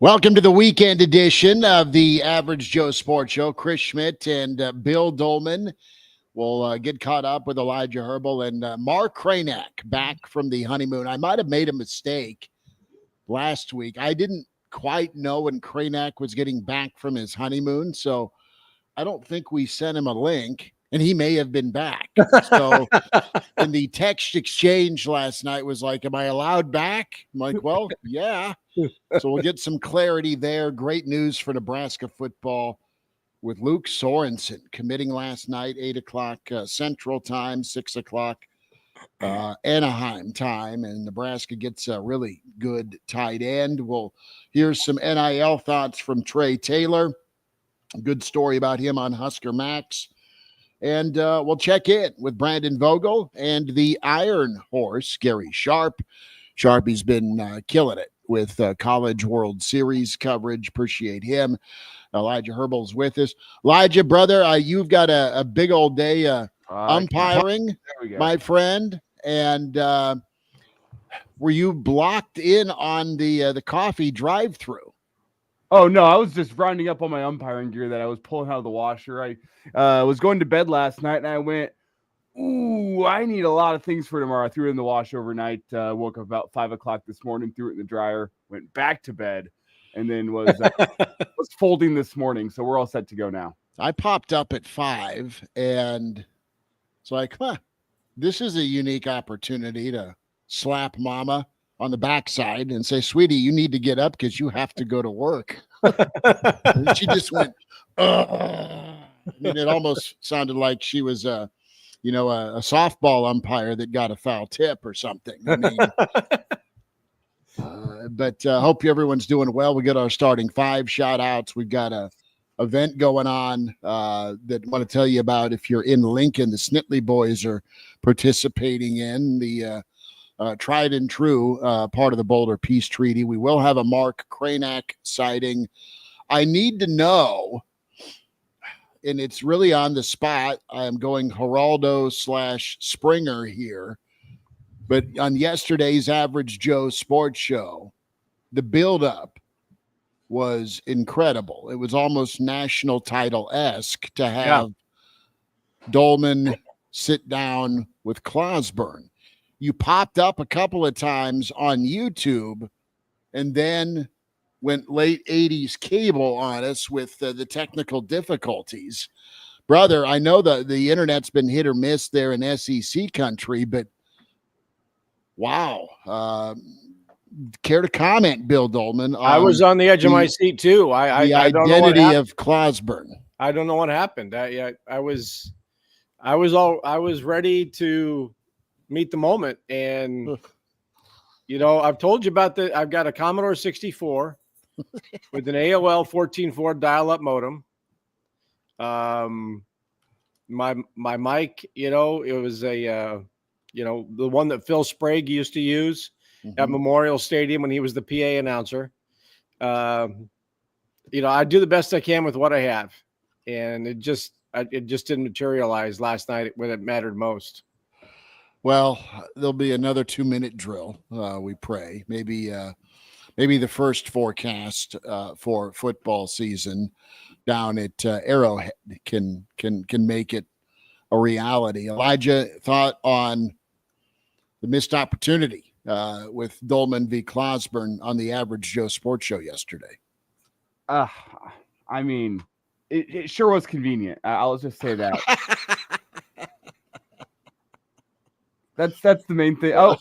Welcome to the weekend edition of the Average Joe Sports Show. Chris Schmidt and Bill Doleman will get caught up with Elijah Herbel and Mark Kraynak back from the honeymoon. I might have made a mistake last week. I didn't quite know when Kraynak was getting back from his honeymoon, so I don't think we sent him a link, and he may have been back. So in the text exchange last night was like, am I allowed back? I'm like, well, yeah. So we'll get some clarity there. Great news for Nebraska football with Luke Sorensen committing last night, 8 o'clock Central Time, 6 o'clock Anaheim time, and Nebraska gets a really good tight end. We'll hear some NIL thoughts from Trey Taylor. A good story about him on Husker Max. And we'll check in with Brandon Vogel and the Iron Horse, Gary Sharp. Sharpie's been killing it with College World Series coverage. Appreciate him. Elijah Herbel's with us. Elijah, brother, you've got a big old day umpiring, my friend. And were you blocked in on the coffee drive-through? Oh, no, I was just rounding up on my umpiring gear that I was pulling out of the washer. I was going to bed last night, and I went, ooh, I need a lot of things for tomorrow. I threw it in the wash overnight, woke up about 5 o'clock this morning, threw it in the dryer, went back to bed, and then was folding this morning. So we're all set to go now. I popped up at 5, and it's like, this is a unique opportunity to slap mama on the backside and say, sweetie, you need to get up because you have to go to work. And she just went, I mean, it almost sounded like she was a softball umpire that got a foul tip or something. I mean, but hope everyone's doing well. We got our starting 5 shout outs. We've got a event going on that I want to tell you about. If you're in Lincoln, the Snitley boys are participating in the tried and true part of the Boulder Peace Treaty. We will have a Mark Kraynak sighting. I need to know, and it's really on the spot. I'm going Geraldo/Springer here. But on yesterday's Average Joe Sports Show, the buildup was incredible. It was almost national title-esque to have Doleman sit down with Clausburn. You popped up a couple of times on YouTube and then went late 80s cable on us with the technical difficulties. Brother, I know the internet's been hit or miss there in SEC country, but wow. Care to comment, Bill Doleman? I was on the edge of my seat too. The identity of Clausburn. I don't know what happened. I was ready to meet the moment, and I've told you about I've got a Commodore 64 with an AOL 14.4 dial-up modem. My mic, it was a the one that Phil Sprague used to use at Memorial Stadium when he was the PA announcer. I do the best I can with what I have, and it just didn't materialize last night when it mattered most. Well, there'll be another 2-minute drill. We pray. Maybe the first forecast for football season down at Arrowhead can make it a reality. Elijah, thought on the missed opportunity with Doleman v. Clausburn on the Average Joe Sports Show yesterday. I mean, it sure was convenient. I'll just say that. That's the main thing. Oh,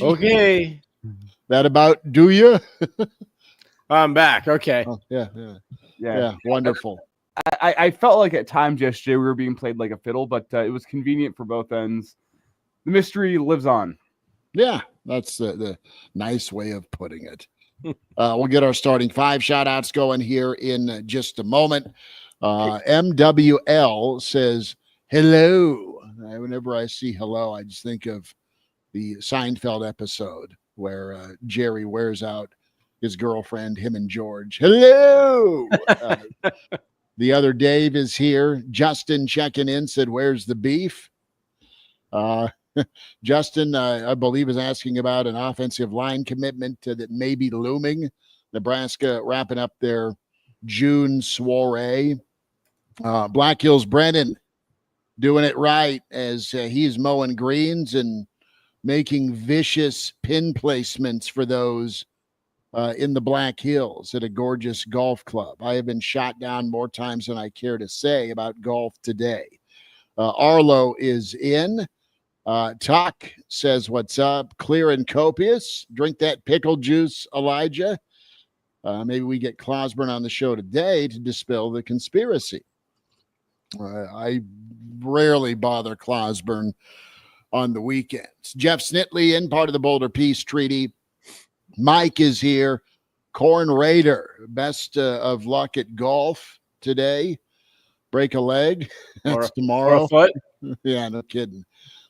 okay. That about do you? I'm back. Okay. Oh, yeah. Wonderful. I felt like at times yesterday we were being played like a fiddle, but it was convenient for both ends. The mystery lives on. Yeah, that's the nice way of putting it. We'll get our starting 5 shout outs going here in just a moment. MWL says, hello. Whenever I see hello, I just think of the Seinfeld episode where Jerry wears out his girlfriend, him and George. Hello. The other Dave is here. Justin checking in said, where's the beef? Justin, I believe, is asking about an offensive line commitment that may be looming. Nebraska wrapping up their June soiree. Black Hills Brennan doing it right as he's mowing greens and making vicious pin placements for those in the Black Hills at a gorgeous golf club. I have been shot down more times than I care to say about golf today. Arlo is in. Talk says, what's up? Clear and copious. Drink that pickle juice, Elijah. Maybe we get Clausburn on the show today to dispel the conspiracy. I rarely bother Clausburn on the weekends. Jeff Snitley in, part of the Boulder Peace Treaty. Mike is here. Corn Raider, best of luck at golf today. Break a leg. That's tomorrow. Or a foot. Yeah, no kidding.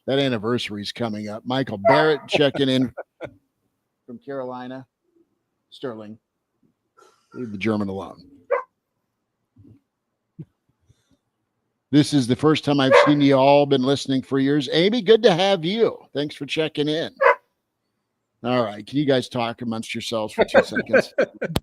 That anniversary's coming up. Michael Barrett checking in from Carolina. Sterling. Leave the German alone. This is the first time I've seen you all. Been listening for years. Amy, good to have you. Thanks for checking in. All right. Can you guys talk amongst yourselves for 2 seconds?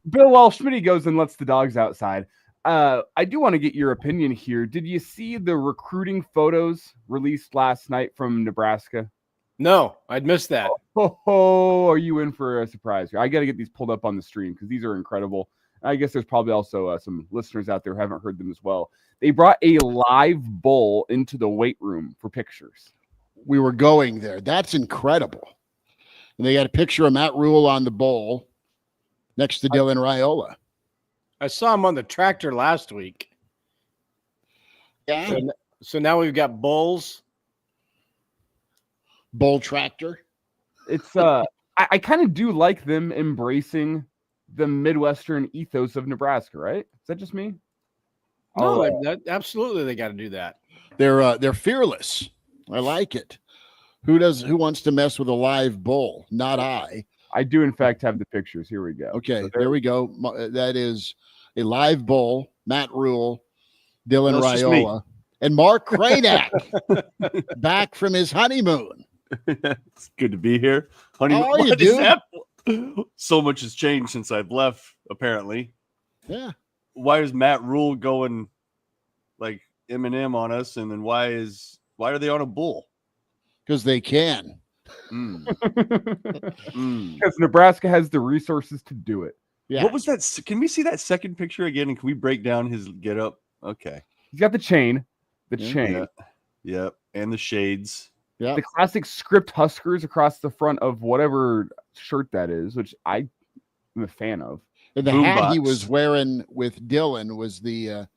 Bill, while Schmidt goes and lets the dogs outside, I do want to get your opinion here. Did you see the recruiting photos released last night from Nebraska? No, I'd missed that. Oh, are you in for a surprise here? I got to get these pulled up on the stream because these are incredible. I guess there's probably also some listeners out there who haven't heard them as well. They brought a live bull into the weight room for pictures. We were going there. That's incredible. And they got a picture of Matt Rule on the bull next to Dylan Raiola. I saw him on the tractor last week. Yeah. So now we've got bulls. Bull tractor. It's I kind of do like them embracing the Midwestern ethos of Nebraska, right? Is that just me? No, absolutely they got to do that. They're fearless. I like it. Who wants to mess with a live bull? Not I. I do, in fact, have the pictures. Here we go. Okay, so there we go. That is a live bull. Matt Rule, Dylan Raiola, and Mark Kraynak back from his honeymoon. It's good to be here. Honeymoon. How are you, dude? So much has changed since I've left, apparently. Yeah. Why is Matt Rule going like Eminem on us? And then why are they on a bull? Because they can. Because Nebraska has the resources to do it. Yeah. What was that? Can we see that second picture again? And can we break down his get up? Okay. He's got the chain. Yeah. Yep. And the shades. Yeah. The classic script Huskers across the front of whatever shirt that is, which I'm a fan of. And the hat he was wearing with Dylan was the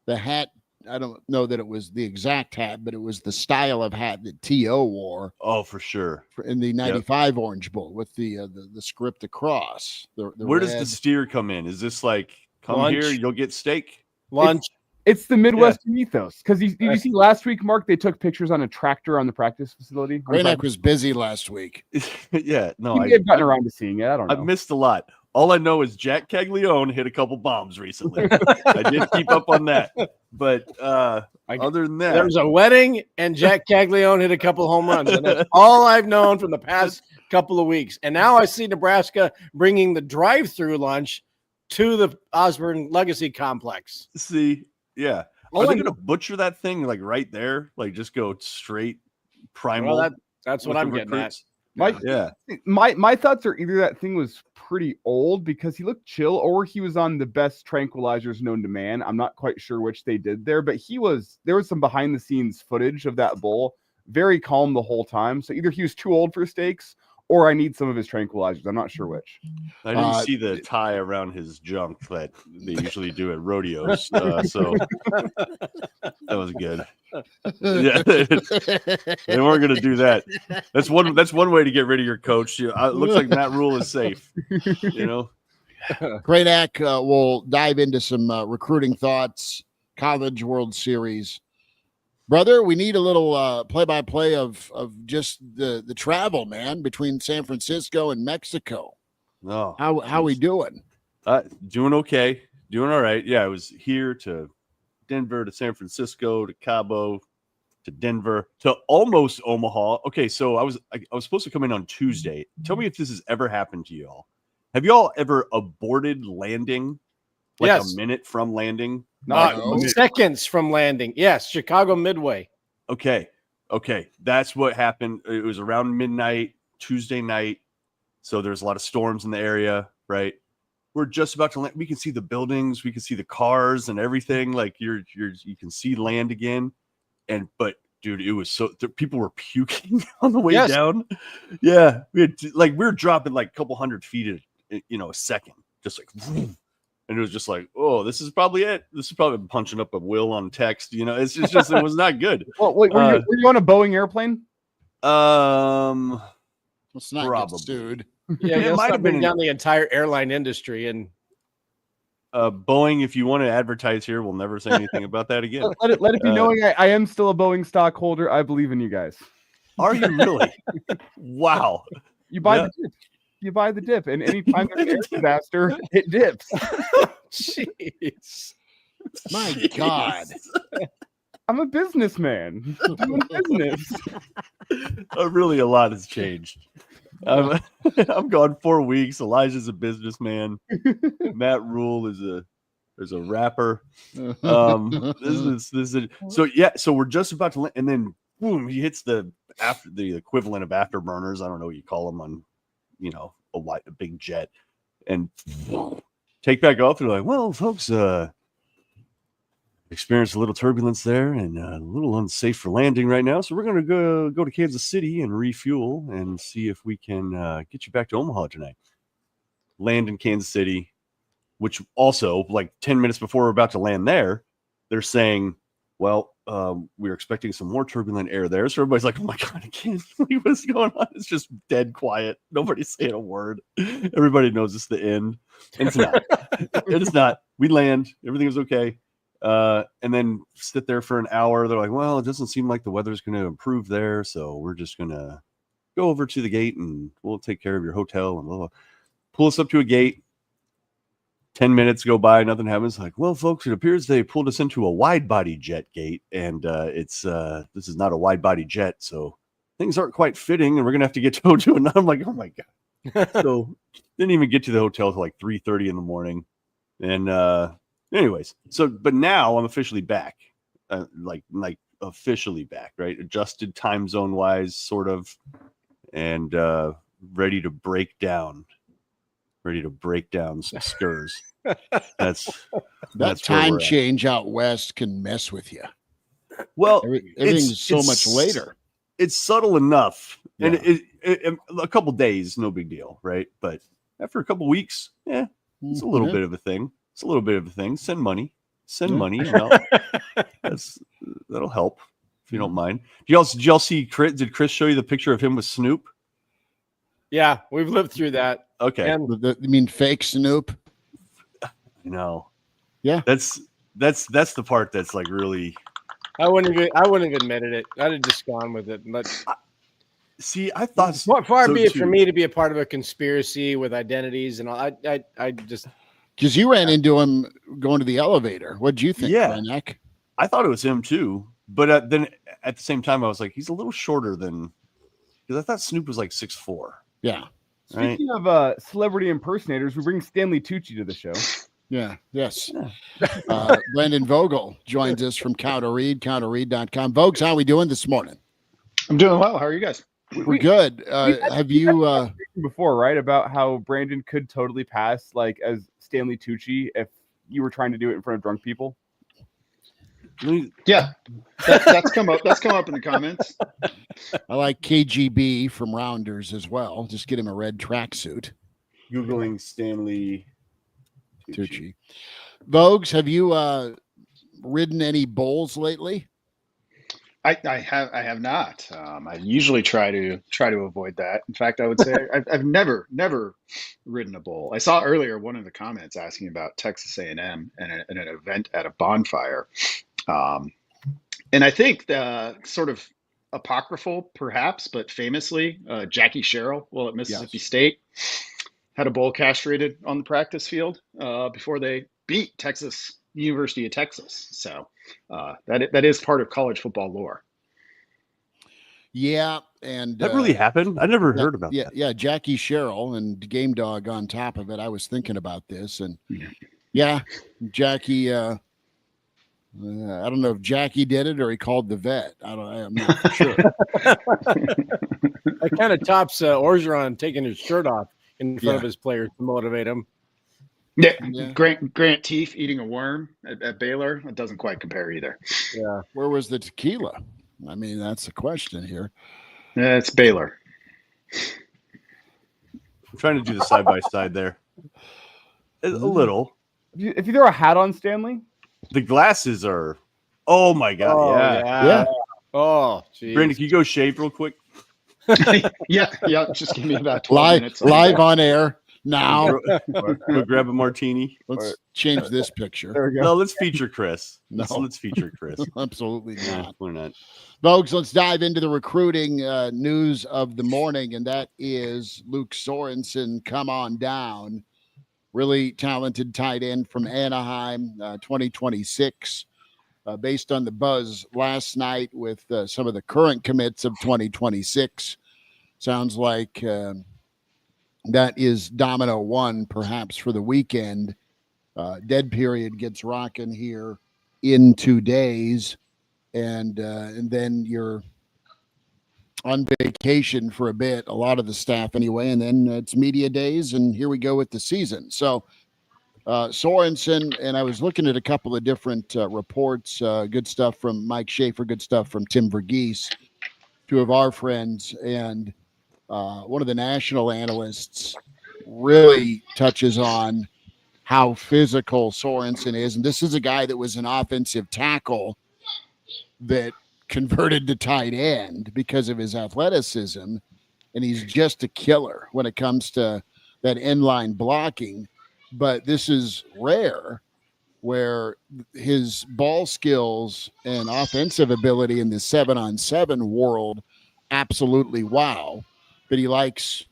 hat. I don't know that it was the exact hat, but it was the style of hat that T.O. wore. Oh, for sure. In the 95 Orange Bowl with the script across. Where does the steer come in? Is this like, come lunch? Here, you'll get steak? Lunch. It's the Midwestern ethos. Because did you see last week, Mark, they took pictures on a tractor on the practice facility? Kraynak was busy last week. Yeah. No, I have gotten around to seeing it. I don't know. I've missed a lot. All I know is Jack Caglione hit a couple bombs recently. I did keep up on that. But other than that, there was a wedding and Jack Caglione hit a couple home runs. And that's all I've known from the past couple of weeks. And now I see Nebraska bringing the drive-through lunch to the Osborne Legacy Complex. See, yeah. Are they going to butcher that thing like right there? Like just go straight primal? Well, that's what I'm getting at. My thoughts are either that thing was pretty old because he looked chill, or he was on the best tranquilizers known to man. I'm not quite sure which they did there, but there was some behind the scenes footage of that bull, very calm the whole time. So either he was too old for steaks, or I need some of his tranquilizers. I'm not sure which. I didn't see the tie around his junk that they usually do at rodeos, so that was good. Yeah, they weren't going to do that. That's one way to get rid of your coach. It looks like Matt Rule is safe. You know, Kraynak will dive into some recruiting thoughts, College World Series. Brother, we need a little play-by-play of just the travel, man, between San Francisco and Mexico. No, how we doing? Doing okay, doing all right. Yeah, I was here to Denver to San Francisco to Cabo, to Denver to almost Omaha. Okay, so I was supposed to come in on Tuesday. Tell me if this has ever happened to y'all. Have y'all ever aborted landing? Like Yes. a minute from landing? Seconds from landing. Yes, Chicago Midway. Okay. That's what happened. It was around midnight, Tuesday night. So there's a lot of storms in the area, right? We're just about to land. We can see the buildings, we can see the cars and everything. Like you can see land again. But dude, it was people were puking on the way down. Yeah. We were dropping like a couple hundred feet a second. Just like and it was just like, oh, this is probably it. This is probably punching up a will on text. It's just it was not good. Well, wait, were you on a Boeing airplane? Let's not probably. get sued. Yeah, it might have been down the entire airline industry. And Boeing, if you want to advertise here, we'll never say anything about that again. Let it be knowing I am still a Boeing stockholder. I believe in you guys. Are you really? Wow. You buy the dip. You buy the dip, and anytime there's an air disaster, it dips. Jeez. My God. I'm a businessman. Doing business. Really, a lot has changed. I'm gone 4 weeks. Elijah's a businessman. Matt Rule is a rapper. So we're just about to land, and then boom, he hits the equivalent of afterburners. I don't know what you call them on, a big jet, and take back off. They're like, well, folks, experienced a little turbulence there and a little unsafe for landing right now. So we're going to go to Kansas City and refuel and see if we can get you back to Omaha tonight. Land in Kansas City, which also like 10 minutes before we're about to land there, they're saying, well, we're expecting some more turbulent air there. So everybody's like, oh my God, I can't believe what's going on. It's just dead quiet. Nobody's saying a word. Everybody knows it's the end. And it's not. It is not. We land. Everything is okay. And then sit there for an hour. They're like, well, it doesn't seem like the weather's going to improve there. So we're just going to go over to the gate and we'll take care of your hotel. And we'll pull us up to a gate. 10 minutes go by, nothing happens. Like, well, folks, it appears they pulled us into a wide body jet gate, and this is not a wide body jet, so things aren't quite fitting, and we're gonna have to get towed to another. I'm like, oh my God. So didn't even get to the hotel till like 3:30 in the morning. And anyways, but now I'm officially back. Like officially back, right? Adjusted time zone wise, sort of, and ready to break down some skurs. That's time change out west can mess with you. Well, everything's so much later. It's subtle enough, and it a couple days, no big deal, right? But after a couple weeks, it's a little bit of a thing. Send money. That'll help if you don't mind. Did y'all see Chris? Did Chris show you the picture of him with Snoop? Yeah, we've lived through that. Okay. You mean fake Snoop? Yeah. That's the part that's like really. I wouldn't have admitted it. I'd have just gone with it. But see, I thought far be it for me to be a part of a conspiracy with identities and all. I just because you ran into him going to the elevator. What'd you think, Kraynak? I thought it was him too, but then at the same time, I was like, he's a little shorter than because I thought Snoop was like 6'4". Yeah. Speaking of celebrity impersonaters, we bring Stanley Tucci to the show. Yeah. Yes. Brandon Vogel joins us from Counterread, counterread.com. Vogues, how are we doing this morning? I'm doing well. How are you guys? We're good. Have you before, right, about how Brandon could totally pass like as Stanley Tucci if you were trying to do it in front of drunk people? Yeah, that's come up. That's come up in the comments. I like KGB from Rounders as well. Just get him a red tracksuit. Googling Stanley Tucci. Vogues, have you ridden any bulls lately? I have not. I usually try to avoid that. In fact, I would say I've never ridden a bull. I saw earlier one of the comments asking about Texas A&M and an event at a bonfire. And I think the sort of apocryphal, perhaps, but famously, Jackie Sherrill, at Mississippi State, had a bull castrated on the practice field before they beat University of Texas. So that is part of college football lore. Yeah, and That really happened? I never heard about yeah, that. yeah, Jackie Sherrill and Game Dog on top of it. I was thinking about this, and Yeah. yeah, Jackie. I don't know if Jackie did it or he called the vet. I'm not for sure. That kind of tops Orgeron taking his shirt off in front Yeah. of his players to motivate him. Yeah, Yeah. Grant Teef eating a worm at Baylor. It doesn't quite compare either. Yeah. Where was the tequila? I mean, that's the question here. Yeah, it's Baylor. I'm trying to do the side by side there. A little. If you throw a hat on Stanley, The glasses are. Oh my god! Oh, yeah. Yeah. Oh, geez. Brandon, can you go shave real quick? yeah. Just give me about 12 Live, minutes. live on air now. Go grab a martini. Let's change this picture. There we go. No, let's feature Chris. No. Let's feature Chris. Absolutely not. We're not. Folks, let's dive into the recruiting news of the morning, and that is Luke Sorensen. Come on down. Really talented tight end from Anaheim, 2026. Based on the buzz last night with some of the current commits of 2026. Sounds like that is domino one, perhaps, for the weekend. Dead period gets rocking here in 2 days, and then you're on vacation for a bit, a lot of the staff anyway, and then it's media days, and here we go with the season. So Sorensen, and I was looking at a couple of different reports, good stuff from Mike Schaefer, good stuff from Tim Verghese, two of our friends, and one of the national analysts really touches on how physical Sorensen is. And this is a guy that was an offensive tackle that converted to tight end because of his athleticism, and he's just a killer when it comes to that inline blocking. But this is rare where his ball skills and offensive ability in the 7-on-7 world absolutely wow. But he likes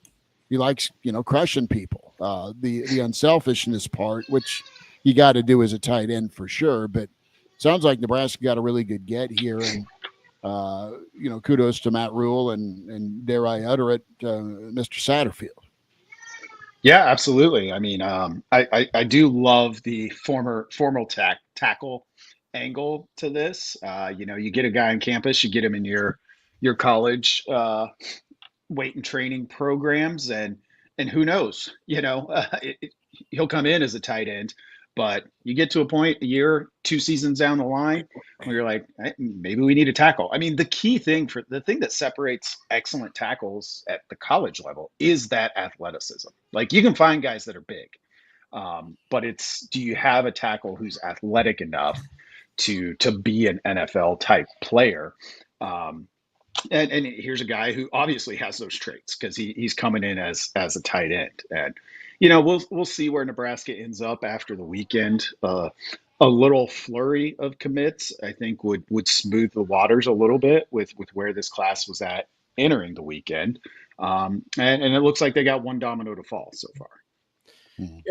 crushing people. The unselfishness part, which you got to do as a tight end for sure. But sounds like Nebraska got a really good get here, and kudos to Matt Rule and dare I utter it, Mr. Satterfield. Yeah, absolutely. I mean, I do love the formal tackle angle to this. You get a guy on campus, you get him in your college weight and training programs, and who knows, he'll come in as a tight end, but you get to a point, a year, 2 seasons down the line, where you're like, maybe we need a tackle. I mean, the thing that separates excellent tackles at the college level is that athleticism. Like, you can find guys that are big, but it's, do you have a tackle who's athletic enough to be an NFL type player? And here's a guy who obviously has those traits because he's coming in as a tight end. And we'll see where Nebraska ends up after the weekend. A little flurry of commits, I think, would smooth the waters a little bit with where this class was at entering the weekend. And it looks like they got one domino to fall so far.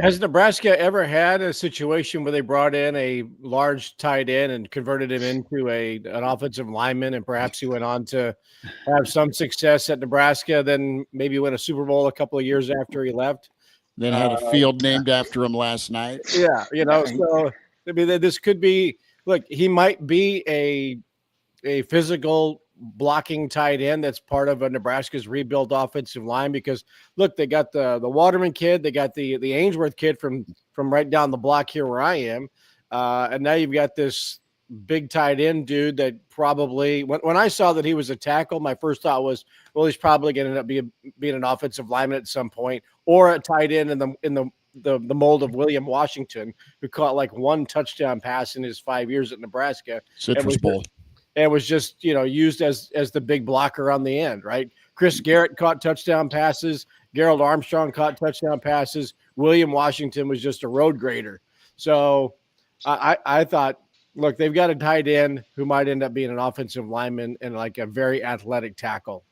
Has Nebraska ever had a situation where they brought in a large tight end and converted him into an offensive lineman, and perhaps he went on to have some success at Nebraska, then maybe win a Super Bowl a couple of years after he left? Then had a field named after him last night. Yeah, so I mean, this could be. Look, he might be a physical blocking tight end that's part of a Nebraska's rebuilt offensive line, because look, they got the Waterman kid, they got the Ainsworth kid from right down the block here where I am, and now you've got this big tight end dude that probably, when I saw that he was a tackle, my first thought was, well, he's probably going to end up being an offensive lineman at some point, or a tight end in the mold of William Washington, who caught like one touchdown pass in his 5 years at Nebraska. Citrus Bowl. And was just, used as the big blocker on the end, right? Chris Garrett caught touchdown passes. Gerald Armstrong caught touchdown passes. William Washington was just a road grader. So I thought, look, they've got a tight end who might end up being an offensive lineman and like a very athletic tackle.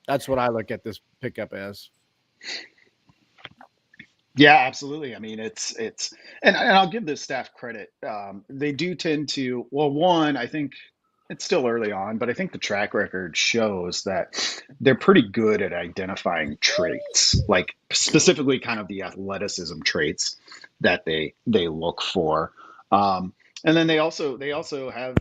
That's what I look at this pickup as. Yeah, absolutely. I mean, it's and I'll give this staff credit. They do tend to, well, one, I think it's still early on, but I think the track record shows that they're pretty good at identifying traits, like specifically kind of the athleticism traits that they look for. And then they also have,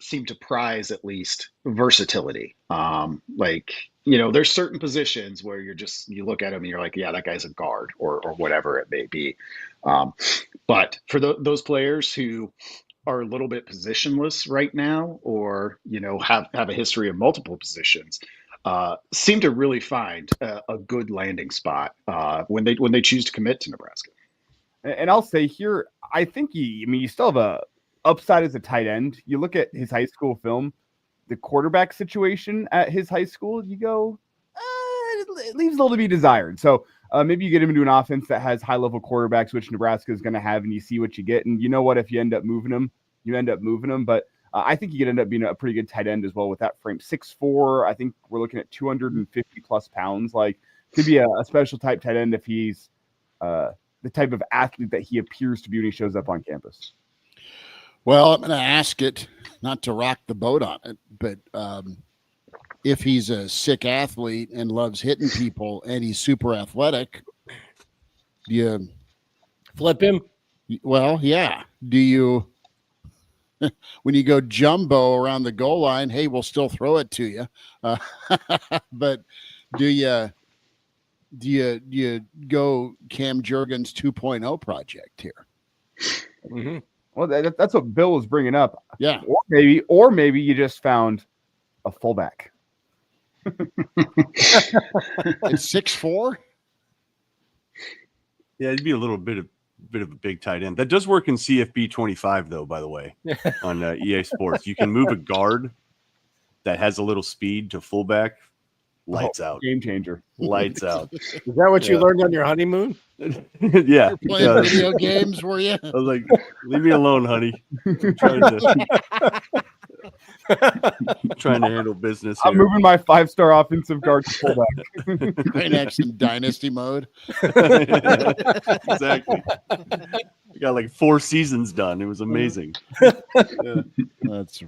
seem to prize at least versatility. Like, there's certain positions where you look at them and you're like, yeah, that guy's a guard or whatever it may be. But for those players who are a little bit positionless right now, or have a history of multiple positions, seem to really find a good landing spot when they choose to commit to Nebraska. And I'll say here, I think you still have a upside as a tight end. You look at his high school film, the quarterback situation at his high school, you go, it leaves a little to be desired. So maybe you get him into an offense that has high-level quarterbacks, which Nebraska is going to have, and you see what you get. And you know what? If you end up moving him, you end up moving him. But I think you could end up being a pretty good tight end as well with that frame. 6'4", I think we're looking at 250-plus pounds. Like, could be a special type tight end if he's the type of athlete that he appears to be when he shows up on campus. Well, I'm going to ask it, not to rock the boat on it, but if he's a sick athlete and loves hitting people and he's super athletic, do you flip him? Well, yeah. Do you, when you go jumbo around the goal line, hey, we'll still throw it to you. But do you go Cam Jurgens 2.0 project here? Mm-hmm. Well, that's what Bill was bringing up. Yeah. Or maybe you just found a fullback. It's 6'4". Yeah, it'd be a little bit of a big tight end. That does work in CFB 25, though, by the way, on EA Sports. You can move a guard that has a little speed to fullback. Lights out. Game changer. Lights out. Is that what you learned on your honeymoon? Yeah. Playing video games, were you? I was like, leave me alone, honey. I'm trying to handle business here. I'm moving my 5-star offensive guard to fullback. Kraynak in dynasty mode. Exactly. We got like 4 seasons done. It was amazing. Yeah. That's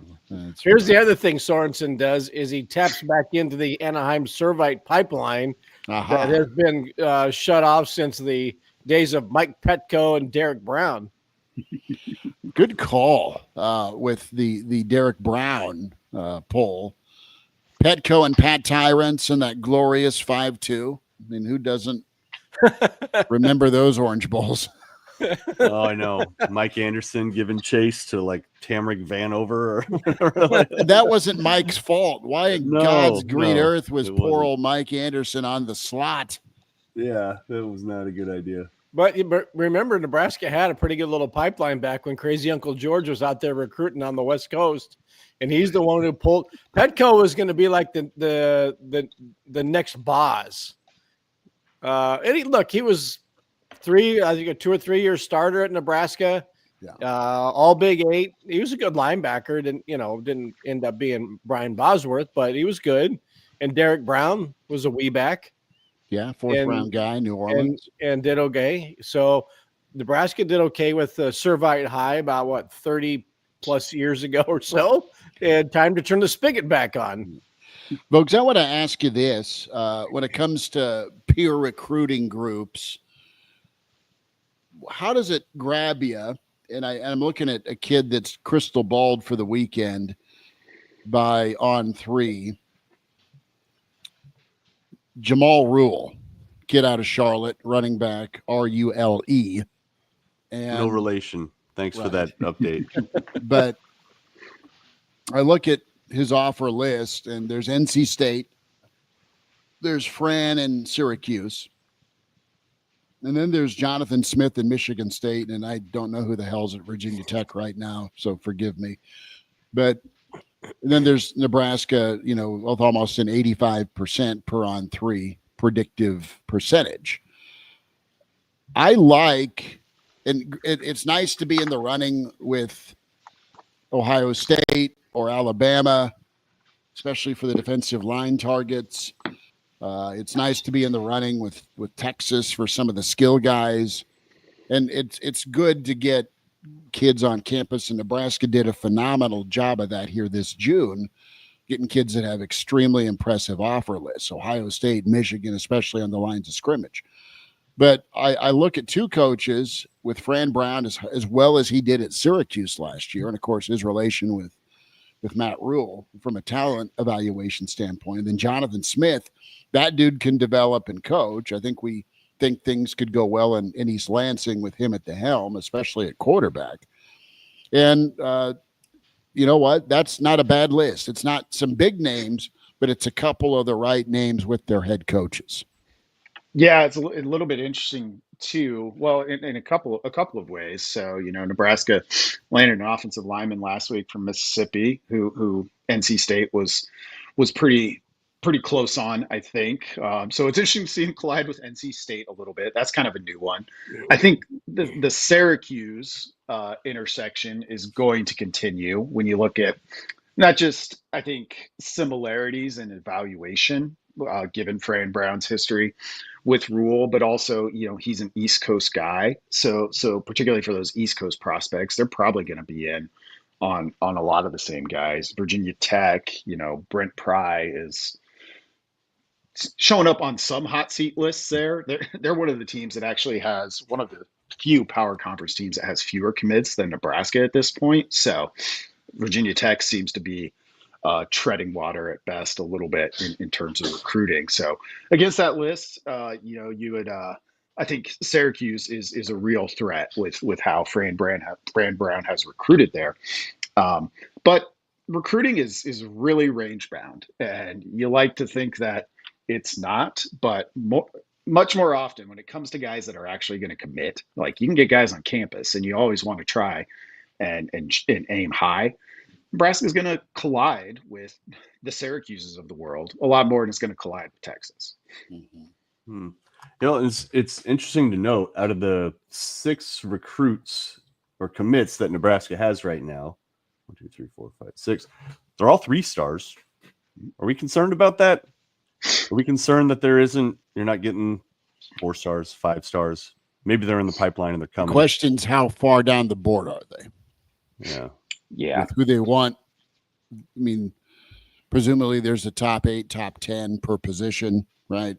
Here's the other thing Sorensen does is he taps back into the Anaheim Servite pipeline that has been shut off since the days of Mike Petco and Derek Brown. Good call with the Derek Brown poll. Petco and Pat Tyrants and that glorious 5-2. I mean, who doesn't remember those Orange Bowls? Oh, I know. Mike Anderson giving chase to like Tamrick Vanover or That wasn't Mike's fault. Why in God's green earth was poor wasn't. old Mike Anderson on the slot? Yeah, that was not a good idea. But remember, Nebraska had a pretty good little pipeline back when Crazy Uncle George was out there recruiting on the West Coast, and he's the one who pulled. Petco was going to be like the next Boz. And he was I think a 2 or 3 year starter at Nebraska. Yeah. All Big 8. He was a good linebacker. Didn't end up being Brian Bosworth, but he was good. And Derek Brown was a wee back. Yeah, fourth-round guy, New Orleans. And did okay. So Nebraska did okay with Servite High about, 30-plus years ago or so. And time to turn the spigot back on. Folks, I want to ask you this. When it comes to peer recruiting groups, how does it grab you? And I'm looking at a kid that's crystal balled for the weekend by On3. Jamal Rule, kid out of Charlotte, running back, Rule. And No relation. Thanks for that update. But I look at his offer list, and there's NC State, there's Fran and Syracuse, and then there's Jonathan Smith in Michigan State, and I don't know who the hell's at Virginia Tech right now, so forgive me. But then there's Nebraska, with almost an 85% per On3 predictive percentage. I like, and it's nice to be in the running with Ohio State or Alabama, especially for the defensive line targets. It's nice to be in the running with Texas for some of the skill guys. And it's good to get kids on campus, and Nebraska did a phenomenal job of that here this June, getting kids that have extremely impressive offer lists, Ohio State, Michigan, especially on the lines of scrimmage. But I look at two coaches with Fran Brown as well as he did at Syracuse last year, and of course his relation with Matt Rule from a talent evaluation standpoint. And then Jonathan Smith, that dude can develop and coach. I think we think things could go well in East Lansing with him at the helm, especially at quarterback. And you know what? That's not a bad list. It's not some big names, but it's a couple of the right names with their head coaches. Yeah, it's a little bit interesting too. Well, in a couple of ways. So, Nebraska landed an offensive lineman last week from Mississippi, who NC State was pretty close on, I think. So it's interesting to see him collide with NC State a little bit. That's kind of a new one. I think the Syracuse intersection is going to continue when you look at not just, I think, similarities in evaluation, given Fran Brown's history with Rule, but also, he's an East Coast guy. So particularly for those East Coast prospects, they're probably going to be in on a lot of the same guys. Virginia Tech, Brent Pry is showing up on some hot seat lists there. They're one of the teams that actually has one of the few power conference teams that has fewer commits than Nebraska at this point. So Virginia Tech seems to be treading water at best a little bit in terms of recruiting. So against that list, you would, I think Syracuse is a real threat with how Fran Brown has recruited there. But recruiting is really range bound, and you like to think that it's not, but much more often when it comes to guys that are actually going to commit, like you can get guys on campus and you always want to try and aim high. Nebraska is going to collide with the Syracuses of the world a lot more than it's going to collide with Texas. Mm-hmm. It's interesting to note, out of the 6 recruits or commits that Nebraska has right now, 1, 2, 3, 4, 5, 6, they're all 3 stars. Are we concerned about that? Are we concerned that you're not getting 4 stars, 5 stars? Maybe they're in the pipeline and they're coming. The question's how far down the board are they? Yeah. With who they want. I mean, presumably there's a top 8, top 10 per position, right?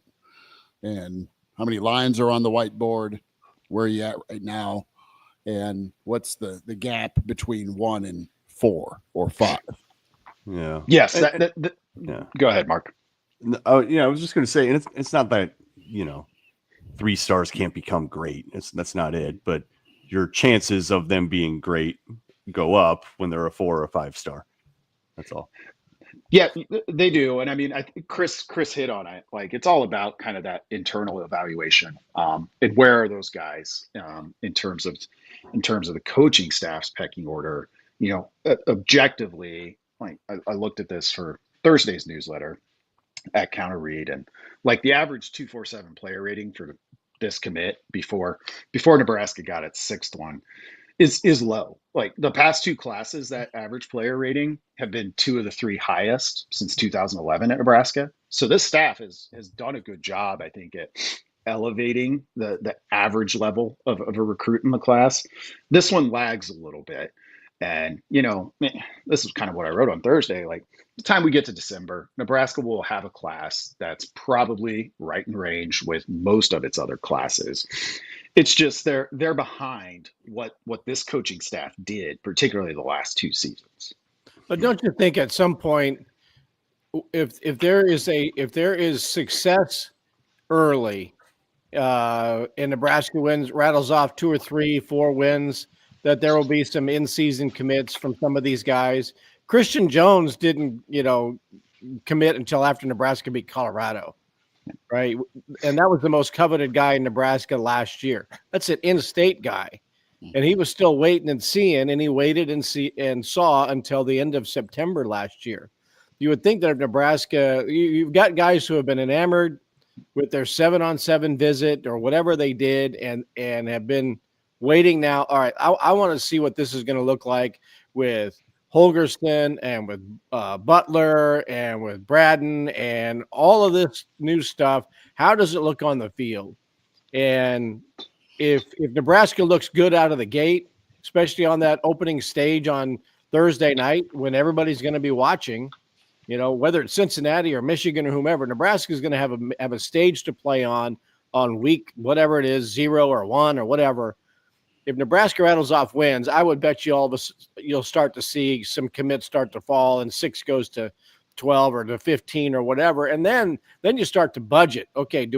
And how many lines are on the whiteboard? Where are you at right now? And what's the gap between 1 and 4 or 5? Yeah. Yes. Yeah. Go ahead, Mark. Oh, yeah. I was just going to say, and it's not that 3 stars can't become great. That's not it. But your chances of them being great go up when they're a 4 or a 5 star. That's all. Yeah, they do. And I mean, I think Chris hit on it. Like, it's all about kind of that internal evaluation. And where are those guys in terms of the coaching staff's pecking order? Objectively, like I looked at this for Thursday's newsletter at Counter Read, and like the average 247 player rating for this commit before Nebraska got its 6th one is low. Like the past 2 classes, that average player rating have been 2 of the 3 highest since 2011 at Nebraska. So this staff has done a good job, I think, at elevating the average level of a recruit in the class. This one lags a little bit. And, this is kind of what I wrote on Thursday. Like, the time we get to December, Nebraska will have a class that's probably right in range with most of its other classes. It's just they're behind what this coaching staff did, particularly the last 2 seasons. But don't you think at some point, if there is success early, and Nebraska rattles off 2 or 3, 4 wins, that there will be some in-season commits from some of these guys? Christian Jones didn't, commit until after Nebraska beat Colorado, right? And that was the most coveted guy in Nebraska last year. That's an in-state guy. And he was still waiting and seeing, and he waited and saw until the end of September last year. You would think that if Nebraska, you've got guys who have been enamored with their 7-on-7 visit or whatever they did and have been waiting now. All right, I want to see what this is going to look like with Holgerston and with Butler and with Braden and all of this new stuff. How does it look on the field? And if Nebraska looks good out of the gate, especially on that opening stage on Thursday night when everybody's going to be watching. You know, whether it's Cincinnati or Michigan or whomever, Nebraska is going to have a stage to play on week whatever it is, 0 or 1 or whatever. If Nebraska rattles off wins, I would bet you you'll start to see some commits start to fall, and 6 goes to 12 or to 15 or whatever, and then you start to budget. Okay,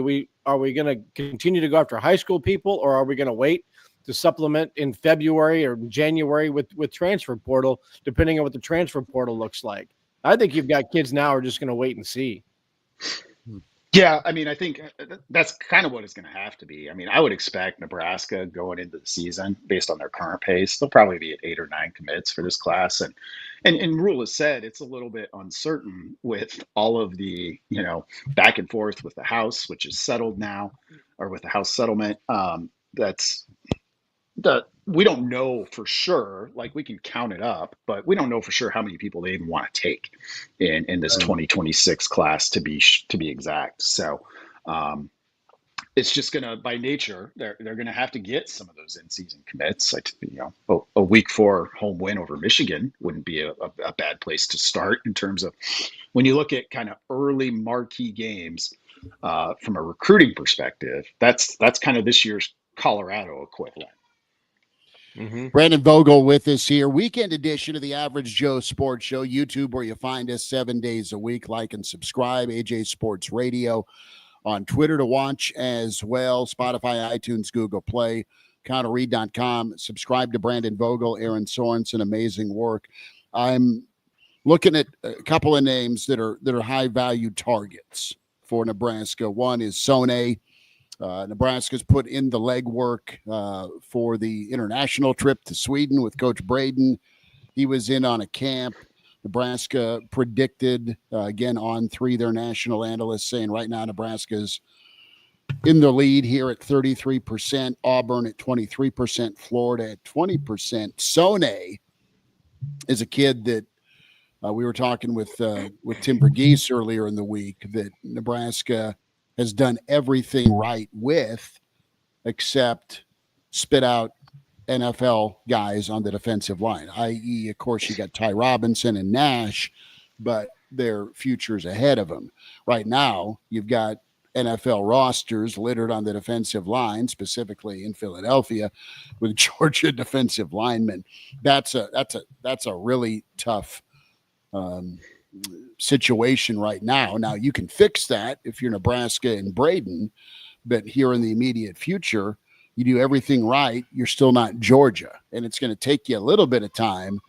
are we going to continue to go after high school people, or are we going to wait to supplement in February or January with transfer portal, depending on what the transfer portal looks like? I think you've got kids now who are just going to wait and see. Yeah, I mean, I think that's kind of what it's going to have to be. I mean, I would expect Nebraska going into the season based on their current pace, they'll probably be at 8 or 9 commits for this class. And Rule has said it's a little bit uncertain with all of the, back and forth with the House, which is settled now, or with the House settlement. We don't know for sure. Like, we can count it up, but we don't know for sure how many people they even want to take in this 2026 class to be exact. So it's just gonna, by nature, they're gonna have to get some of those in-season commits. Like, a week 4 home win over Michigan wouldn't be a bad place to start in terms of when you look at kind of early marquee games from a recruiting perspective. That's kind of this year's Colorado equivalent. Mm-hmm. Brandon Vogel with us here. Weekend edition of the Average Joe Sports Show. YouTube, where you find us 7 days a week. Like and subscribe. AJ Sports Radio on Twitter to watch as well. Spotify, iTunes, Google Play, counterread.com. Subscribe to Brandon Vogel, Aaron Sorensen. Amazing work. I'm looking at a couple of names that are high value targets for Nebraska. One is Sone. Nebraska's put in the legwork for the international trip to Sweden with Coach Braden. He was in on a camp. Nebraska predicted, again, on 3, their national analysts saying right now Nebraska's in the lead here at 33%, Auburn at 23%, Florida at 20%. Sone is a kid that we were talking with Tim Bergeese earlier in the week, that Nebraska has done everything right with, except spit out NFL guys on the defensive line, i.e., of course, you got Ty Robinson and Nash, but their future's ahead of them. Right now, you've got NFL rosters littered on the defensive line, specifically in Philadelphia, with Georgia defensive linemen. That's a really tough situation right now. Now, you can fix that if you're Nebraska and Braden, but here in the immediate future, you do everything right, you're still not Georgia, and it's going to take you a little bit of time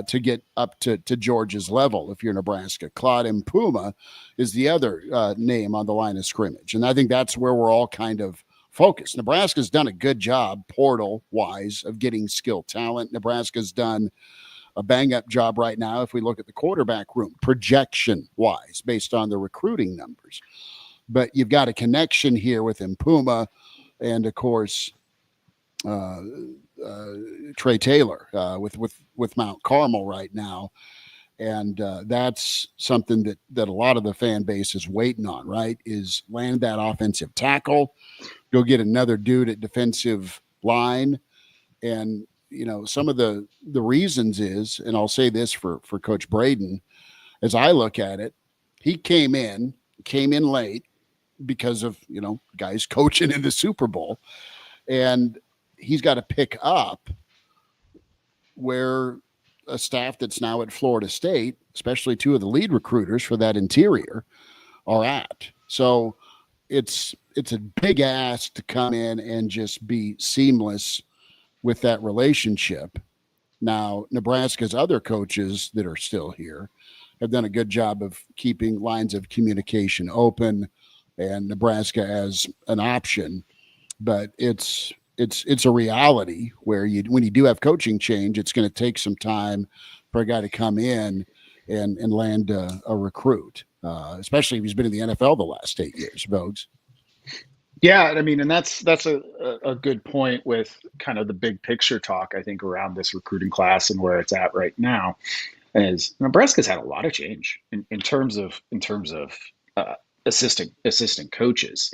to get up to Georgia's level if you're Nebraska. Claude Mpuma is the other name on the line of scrimmage, and I think that's where we're all kind of focused. Nebraska's done a good job portal-wise of getting skilled talent. Nebraska's done a bang-up job right now if we look at the quarterback room, projection-wise, based on the recruiting numbers. But you've got a connection here with Mpuma and, of course, Trey Taylor with Mount Carmel right now. And that's something that a lot of the fan base is waiting on, right, is land that offensive tackle, go get another dude at defensive line. And some of the reasons is, and I'll say this for Coach Braden, as I look at it, he came in late because of, guys coaching in the Super Bowl, and he's got to pick up where a staff that's now at Florida State, especially 2 of the lead recruiters for that interior, are at. So it's a big ask to come in and just be seamless with that relationship. Now, Nebraska's other coaches that are still here have done a good job of keeping lines of communication open and Nebraska as an option. But it's a reality where when you do have coaching change, it's going to take some time for a guy to come in and land a recruit, especially if he's been in the NFL the last 8 years, Vogues. Yeah, I mean, and that's a good point with kind of the big picture talk, I think, around this recruiting class and where it's at right now. Is Nebraska's had a lot of change in terms of assistant coaches.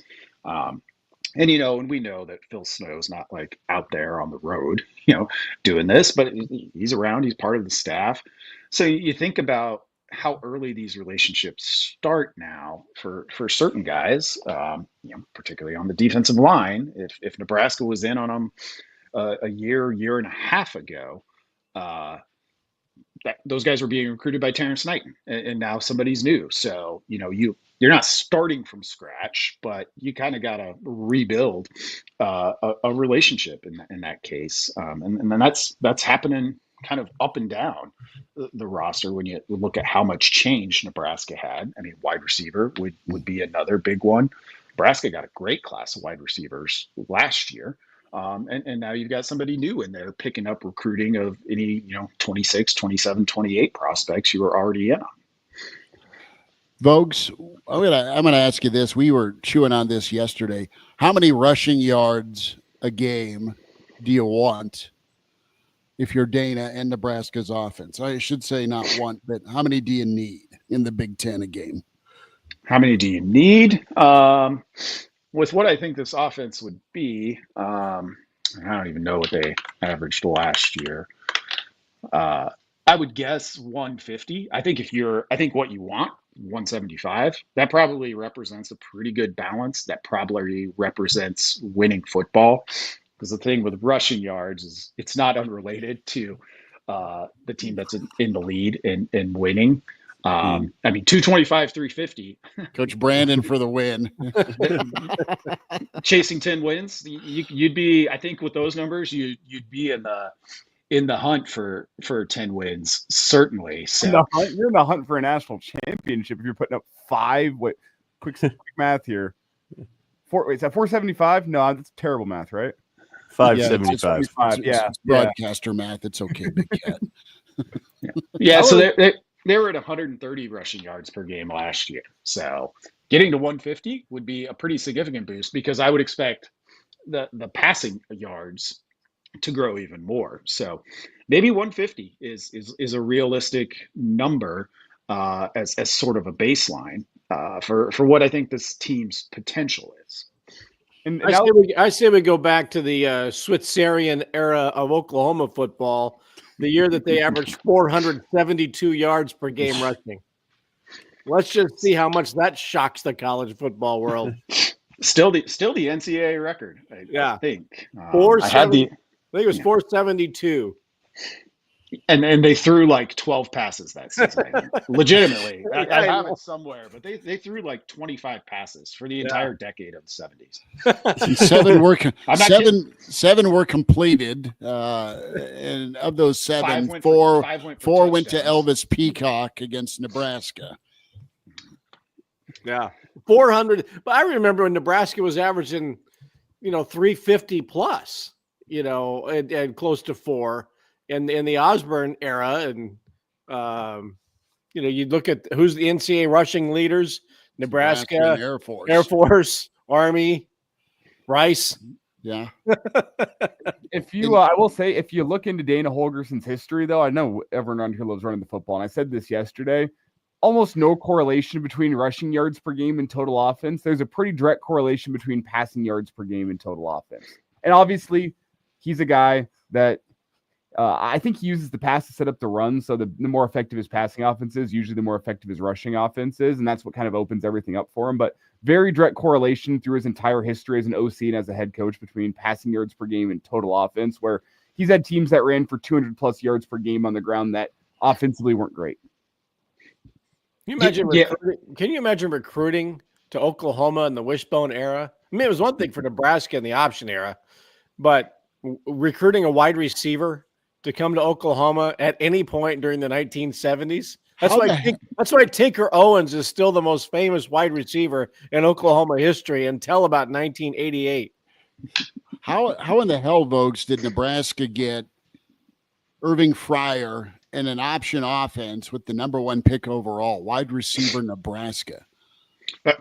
And and we know that Phil Snow's not like out there on the road, doing this, but he's around. He's part of the staff. So you think about how early these relationships start now for certain guys, particularly on the defensive line. If Nebraska was in on them a year and a half ago, those guys were being recruited by Terrence Knighton, and now somebody's new. So you're not starting from scratch, but you kind of got to rebuild a relationship in that case, and then that's happening kind of up and down the roster when you look at how much change Nebraska had. I mean, wide receiver would be another big one. Nebraska got a great class of wide receivers last year. And now you've got somebody new in there picking up recruiting of any 26, 27, 28 prospects you were already in on. Vogues, I'm gonna ask you this. We were chewing on this yesterday. How many rushing yards a game do you want if you're Dana and Nebraska's offense? I should say not want, but how many do you need in the Big Ten a game? How many do you need? With what I think this offense would be, I don't even know what they averaged last year. I would guess 150. I think what you want, 175. That probably represents a pretty good balance. That probably represents winning football. Because the thing with rushing yards is it's not unrelated to the team that's in the lead and winning. I mean, 225, 350. Coach Brandon for the win. Chasing 10 wins, you'd be. I think with those numbers, you'd be in the hunt for 10 wins, certainly. So you're in the hunt for a national championship if you're putting up 5. Quick math here. Is that 475? No, that's terrible math, right? 575. Yeah, it's broadcaster math. It's okay, Big Cat. Yeah, so they were at 130 rushing yards per game last year. So getting to 150 would be a pretty significant boost, because I would expect the passing yards to grow even more. So maybe 150 is a realistic number as sort of a baseline for what I think this team's potential is. And I say we go back to the Switzerian era of Oklahoma football, the year that they averaged 472 yards per game rushing. Let's just see how much that shocks the college football world. Still the NCAA record, I think. I think it was 472. And they threw like 12 passes that season. Legitimately. I have it somewhere, but they threw like 25 passes for the entire decade of the 70s. Seven were completed. And of those 7, four went to Elvis Peacock against Nebraska. Yeah. 400. But I remember when Nebraska was averaging, 350 plus, and close to 4. In the Osborne era, and you look at who's the NCAA rushing leaders: Nebraska, Air Force, Army, Rice. Yeah. I will say, if you look into Dana Holgerson's history, though, I know everyone around here loves running the football, and I said this yesterday. Almost no correlation between rushing yards per game and total offense. There's a pretty direct correlation between passing yards per game and total offense. And obviously, he's a guy that. I think he uses the pass to set up the run, so the more effective his passing offense is, usually the more effective his rushing offense is, and that's what kind of opens everything up for him. But very direct correlation through his entire history as an OC and as a head coach between passing yards per game and total offense, where he's had teams that ran for 200-plus yards per game on the ground that offensively weren't great. Can you imagine recruiting to Oklahoma in the wishbone era? I mean, it was one thing for Nebraska in the option era, but recruiting a wide receiver to come to Oklahoma at any point during the 1970s. That's why Tinker Owens is still the most famous wide receiver in Oklahoma history until about 1988. How in the hell, Vogues, did Nebraska get Irving Fryer and an option offense with the number 1 pick overall, wide receiver Nebraska?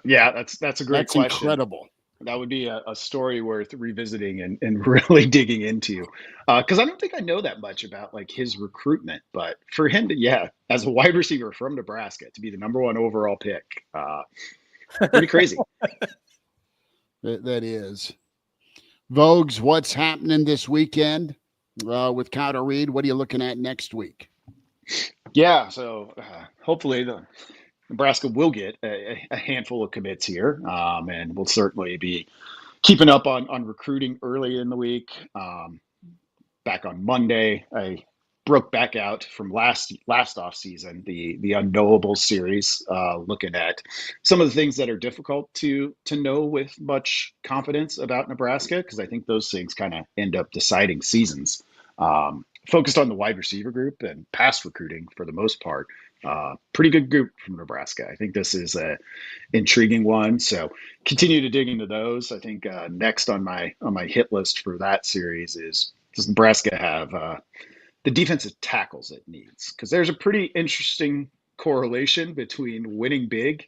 Yeah, that's a great question. That's incredible. That would be a story worth revisiting and really digging into, because I don't think I know that much about like his recruitment. But for him to, as a wide receiver from Nebraska, to be the number 1 overall pick, pretty crazy. That is. Vogues, what's happening this weekend with Counter Reed? What are you looking at next week? Yeah, so hopefully the Nebraska will get a handful of commits here, and we'll certainly be keeping up on recruiting early in the week. Back on Monday, I broke back out from last off season, the unknowable series, looking at some of the things that are difficult to know with much confidence about Nebraska, because I think those things kind of end up deciding seasons. Focused on the wide receiver group and pass recruiting for the most part. Pretty good group from Nebraska. I think this is a intriguing one. So continue to dig into those. I think next on my hit list for that series is, does Nebraska have the defensive tackles it needs? Because there's a pretty interesting correlation between winning big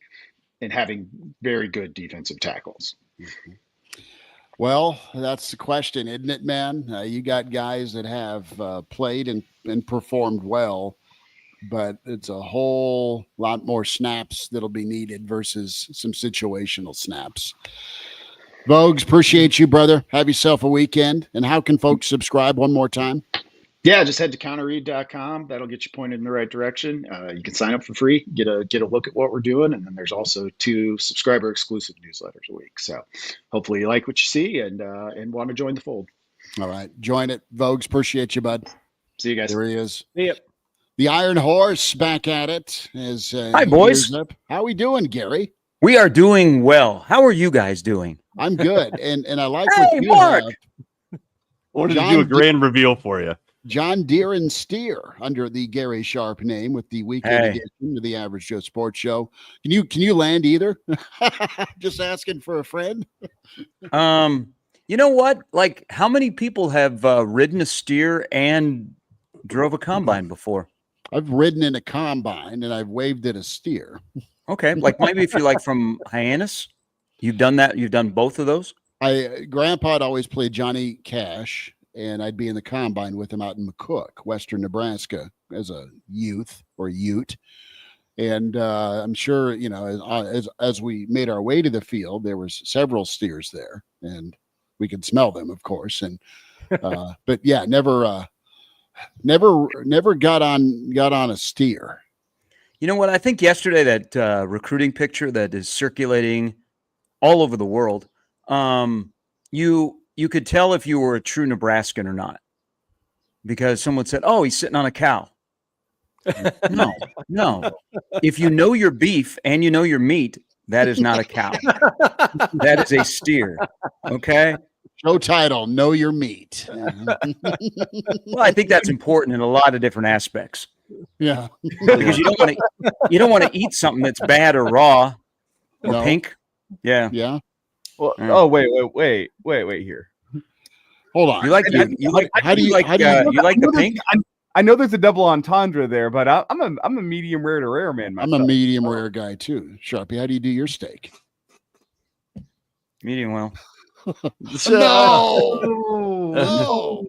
and having very good defensive tackles. Mm-hmm. Well, that's the question, isn't it, man? You got guys that have played and performed well, but it's a whole lot more snaps that'll be needed versus some situational snaps. Vogues, appreciate you, brother. Have yourself a weekend. And how can folks subscribe one more time? Yeah, just head to counterread.com. That'll get you pointed in the right direction. You can sign up for free, get a look at what we're doing, and then there's also 2 subscriber exclusive newsletters a week. So hopefully you like what you see and want to join the fold. All right, join it. Vogues, appreciate you, bud. See you guys. There he is. Yep. The Iron Horse back at it. Hi, boys. How we doing, Gary? We are doing well. How are you guys doing? I'm good, and I like Hey, what you Mark. have. Wanted to do a grand reveal for you. John Deere and Steer under the Gary Sharp name with the weekend edition of the Average Joe Sports Show. Can you land either? Just asking for a friend. You know what? Like, how many people have ridden a steer and drove a combine before? I've ridden in a combine and I've waved at a steer. Okay, like maybe if you're like from Hyannis, you've done that. You've done both of those. Grandpa had always played Johnny Cash, and I'd be in the combine with him out in McCook, Western Nebraska, as a youth or ute. And I'm sure, as we made our way to the field, there was several steers there, and we could smell them, of course. And but yeah, never got on a steer. You know what? I think yesterday that recruiting picture that is circulating all over the world, you could tell if you were a true Nebraskan or not, because someone said, "Oh, he's sitting on a cow." No. If you know your beef and you know your meat, that is not a cow. That is a steer. Okay. Show title: Know Your Meat. Well, I think that's important in a lot of different aspects. Yeah, because you don't want to eat something that's bad or raw or pink. Yeah. Well, oh wait here. Hold on. You like the pink? I know there's a double entendre there, but I'm a medium rare to rare man myself. I'm a medium rare guy too. Sharpie, how do you do your steak? Medium well. No.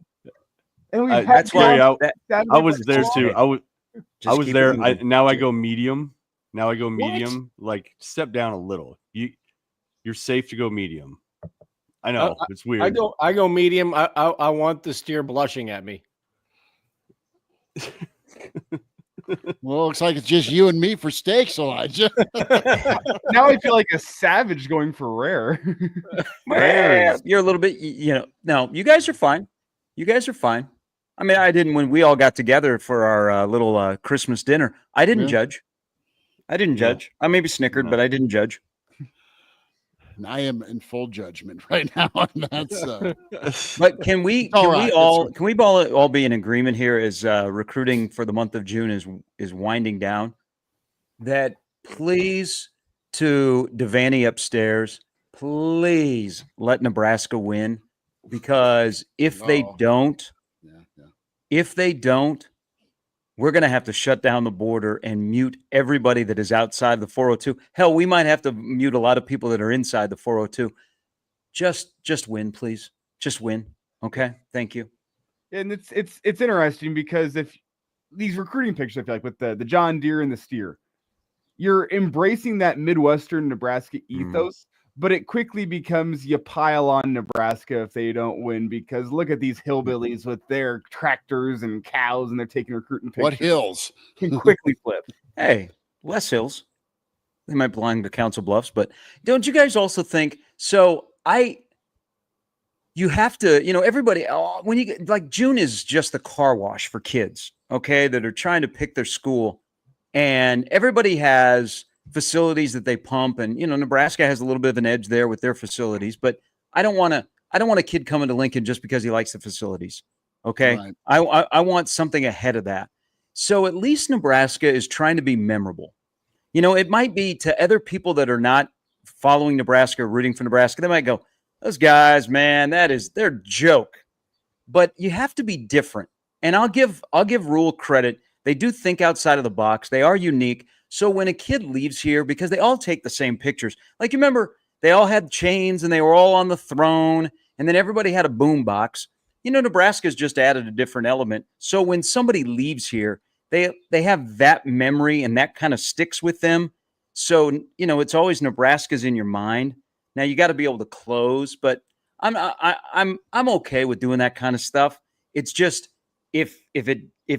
And that's why I was there too. I was there. Now I go medium. Like, step down a little. You're safe to go medium. I know it's weird. I go medium. I want the steer blushing at me. Well, looks like it's just you and me for steaks, Elijah. Now I feel like a savage going for rare. You're a little bit, no, you guys are fine. I mean, I didn't, when we all got together for our little Christmas dinner, I didn't judge. I maybe snickered, but I didn't judge. I am in full judgment right now on that. But can we all be in agreement here as recruiting for the month of June is winding down, that please, to Devaney upstairs, please let Nebraska win, because if they don't, we're going to have to shut down the border and mute everybody that is outside the 402. Hell, we might have to mute a lot of people that are inside the 402. Just win, please. Just win. Okay. Thank you. And it's interesting because if these recruiting pictures, I feel like with the John Deere and the steer, you're embracing that Midwestern Nebraska ethos, but it quickly becomes you pile on Nebraska if they don't win, because look at these hillbillies with their tractors and cows, and they're taking recruiting pictures. What hills? Can quickly flip. Hey, less hills. They might belong to Council Bluffs, but don't you guys also think so? You have to, everybody, when you get like June is just the car wash for kids, okay, that are trying to pick their school, and everybody has facilities that they pump, and Nebraska has a little bit of an edge there with their facilities, but I don't want a kid coming to Lincoln just because he likes the facilities. Okay. Right. I want something ahead of that. So at least Nebraska is trying to be memorable. It might be to other people that are not following Nebraska, rooting for Nebraska. They might go, those guys, man, they're a joke. But you have to be different. And I'll give Rule credit. They do think outside of the box. They are unique. So when a kid leaves here, because they all take the same pictures, like you remember, they all had chains and they were all on the throne, and then everybody had a boom box. Nebraska's just added a different element. So when somebody leaves here, they have that memory and that kind of sticks with them. So, it's always Nebraska's in your mind. Now you got to be able to close, but I'm okay with doing that kind of stuff. It's just if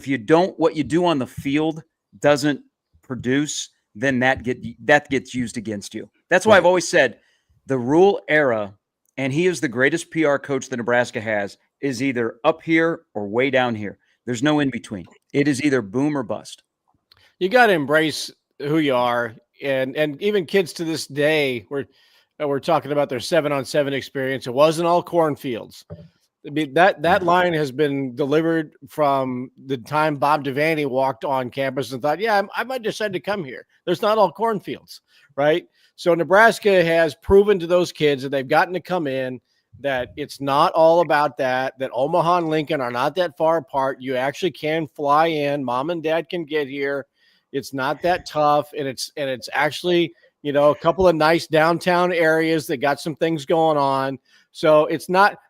you don't, what you do on the field doesn't produce, then that gets used against you. That's why I've always said the Rule era, and he is the greatest PR coach that Nebraska has, is either up here or way down here. There's no in between. It is either boom or bust. You got to embrace who you are, and even kids to this day, we're talking about their 7-on-7 experience. It wasn't all cornfields. I mean, that line has been delivered from the time Bob Devaney walked on campus and thought, yeah, I might decide to come here. There's not all cornfields, right? So Nebraska has proven to those kids that they've gotten to come in, that it's not all about that Omaha and Lincoln are not that far apart. You actually can fly in. Mom and dad can get here. It's not that tough. And it's actually, a couple of nice downtown areas that got some things going on. So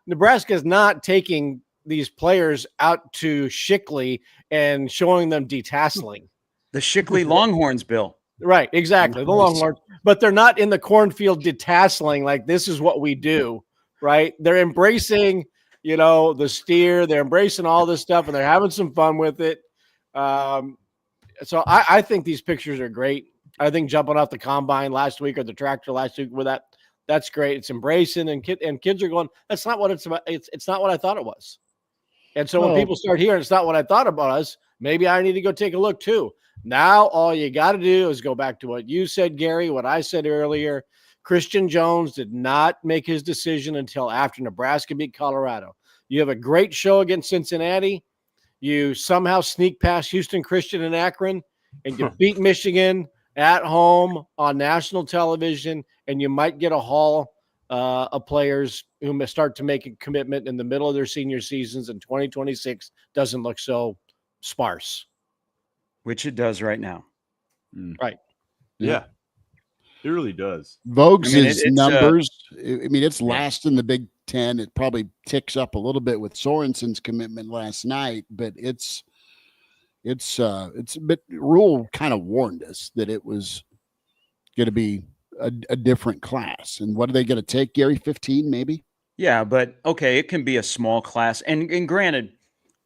Nebraska is not taking these players out to Shickley and showing them detasseling. The Shickley Longhorns, Bill. Right, exactly. The Longhorns. But they're not in the cornfield detasseling like this is what we do, right? They're embracing, the steer. They're embracing all this stuff, and they're having some fun with it. So I think these pictures are great. I think jumping off the combine last week or the tractor last week with that's great. It's embracing, and kids are going, that's not what it's about. It's not what I thought it was. And so when people start hearing it's not what I thought about us, maybe I need to go take a look too. Now all you got to do is go back to what you said, Gary, what I said earlier. Christian Jones did not make his decision until after Nebraska beat Colorado. You have a great show against Cincinnati. You somehow sneak past Houston Christian and Akron, and you beat Michigan at home on national television, and you might get a haul of players who may start to make a commitment in the middle of their senior seasons, and 2026 doesn't look so sparse. Which it does right now. Right. Yeah. It really does. Vogue's numbers, it's last in the Big Ten. It probably ticks up a little bit with Sorensen's commitment last night, but but Rule kind of warned us that it was going to be a different class. And what are they going to take, Gary? 15 maybe? Yeah, but okay, it can be a small class. And granted,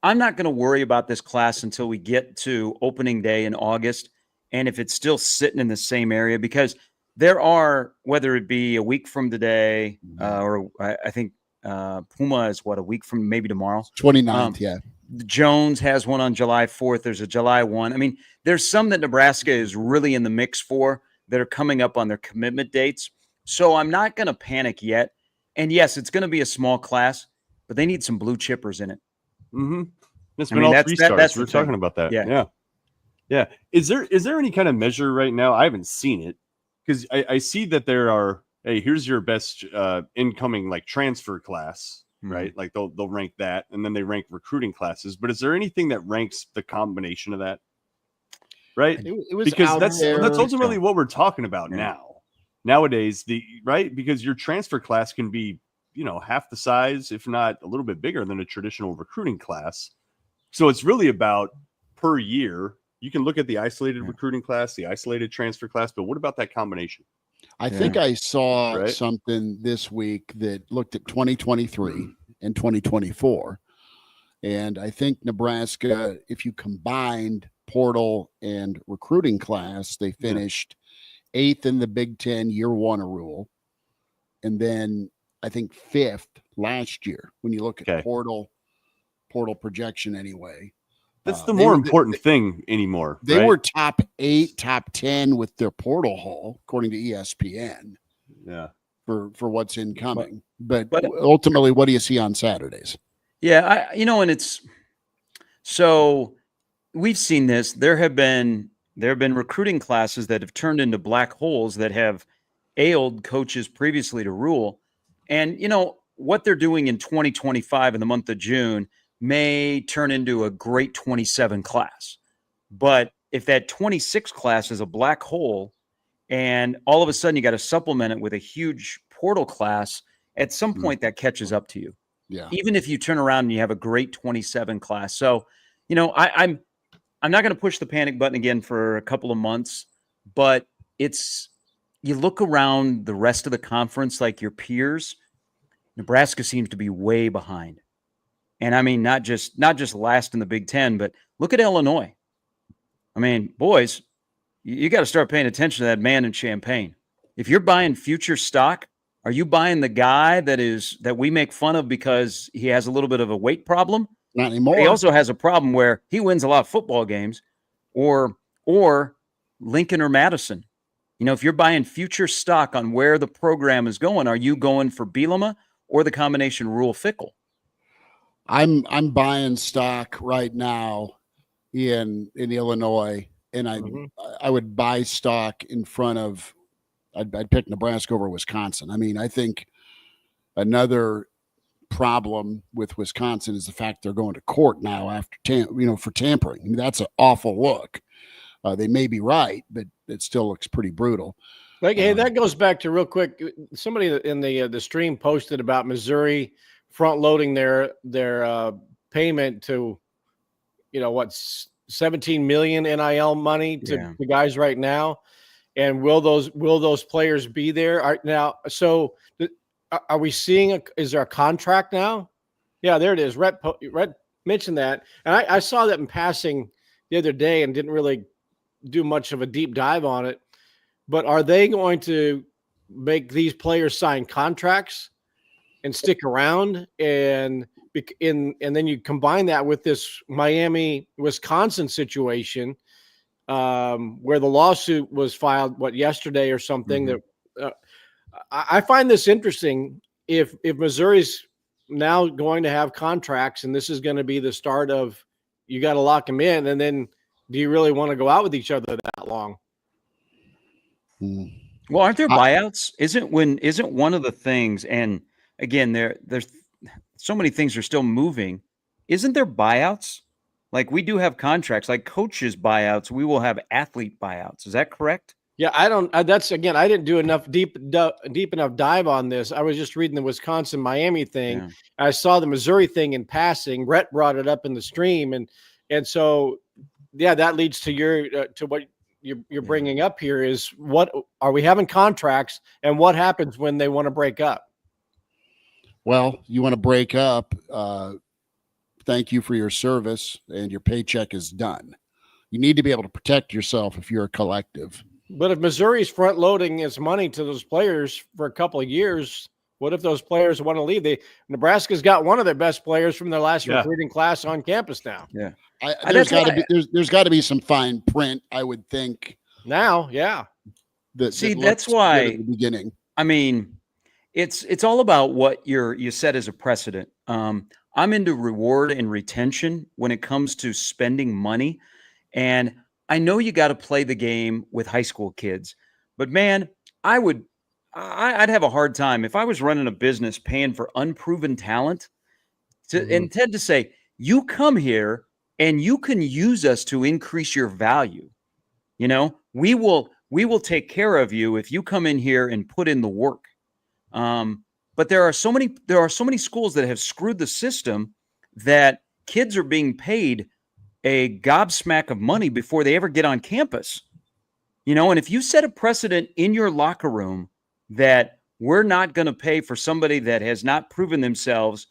I'm not going to worry about this class until we get to opening day in August. And if it's still sitting in the same area, because there are, whether it be a week from today, or I think Puma is a week from maybe tomorrow. 29th, yeah. Jones has one on July 4th. There's a July 1. I mean, there's some that Nebraska is really in the mix for that are coming up on their commitment dates. So I'm not going to panic yet. And yes, it's going to be a small class, but they need some blue chippers in it. Mm-hmm. It's been all 3 stars. We're talking about that. Yeah. Is there any kind of measure right now? I haven't seen it, because I see that there are, hey, here's your best incoming transfer class, right? Like they'll rank that, and then they rank recruiting classes. But is there anything that ranks the combination of that? Right? It was because that's ultimately what we're talking about nowadays. Because your transfer class can be, half the size, if not a little bit bigger than a traditional recruiting class. So it's really about per year. You can look at the isolated recruiting class, the isolated transfer class, but what about that combination? I think I saw Right. something this week that looked at 2023 and 2024. And I think Nebraska, if you combined portal and recruiting class, they finished 8th in the Big Ten year one rule. And then I think 5th last year when you look at portal projection anyway. That's the more important thing anymore. They right? were top 8, top 10 with their portal haul, according to ESPN. Yeah. For what's incoming. But ultimately, what do you see on Saturdays? Yeah, and it's so we've seen this. There have been recruiting classes that have turned into black holes that have ailed coaches previously to rule. And what they're doing in 2025 in the month of June may turn into a great 27 class. But if that 26 class is a black hole and all of a sudden you got to supplement it with a huge portal class, at some point that catches up to you. Yeah. Even if you turn around and you have a great 27 class. So, I'm not going to push the panic button again for a couple of months, but you look around the rest of the conference, like your peers, Nebraska seems to be way behind. And I mean, not just last in the Big Ten, but look at Illinois. I mean, boys, you got to start paying attention to that man in Champaign. If you're buying future stock, are you buying the guy that we make fun of because he has a little bit of a weight problem? Not anymore. He also has a problem where he wins a lot of football games, or Lincoln or Madison. If you're buying future stock on where the program is going, are you going for Bielema or the combination Rule Fickle? I'm buying stock right now in Illinois, and I would buy stock in front of. I'd pick Nebraska over Wisconsin. I mean, I think another problem with Wisconsin is the fact they're going to court now after for tampering. I mean, that's an awful look. They may be right, but it still looks pretty brutal. Hey, that goes back to real quick. Somebody in the stream posted about Missouri front loading their payment to, 17 million NIL money to the guys right now. And will those players be there now? So are we seeing is there a contract now? Yeah, there it is. Rhett mentioned that. And I saw that in passing the other day and didn't really do much of a deep dive on it. But are they going to make these players sign contracts and stick around? And then you combine that with this Miami, Wisconsin situation where the lawsuit was filed, yesterday or something. That I find this interesting. If Missouri's now going to have contracts and this is going to be the start of, you got to lock them in, and then do you really want to go out with each other that long? Well, aren't there buyouts? Isn't one of the things, and again, there's so many things are still moving. Isn't there buyouts? Like we do have contracts, like coaches buyouts. We will have athlete buyouts. Is that correct? Yeah, I don't. That's again, I didn't do enough deep enough dive on this. I was just reading the Wisconsin Miami thing. Yeah. I saw the Missouri thing in passing. Brett brought it up in the stream, and so yeah, that leads to what you're bringing up here is what are we having contracts, and what happens when they want to break up? Well, you want to break up. Thank you for your service, and your paycheck is done. You need to be able to protect yourself if you're a collective. But if Missouri's front loading its money to those players for a couple of years, what if those players want to leave? Nebraska's got one of their best players from their last recruiting class on campus now. Yeah, there's got to be some fine print, I would think. Now, yeah. That's why at the beginning. I mean, it's all about what you set as a precedent. I'm into reward and retention when it comes to spending money, and I know you got to play the game with high school kids, but man, I'd have a hard time if I was running a business paying for unproven talent and tend to say, you come here and you can use us to increase your value. We will take care of you if you come in here and put in the work. But there are so many schools that have screwed the system that kids are being paid a gobsmack of money before they ever get on campus. And if you set a precedent in your locker room that we're not going to pay for somebody that has not proven themselves,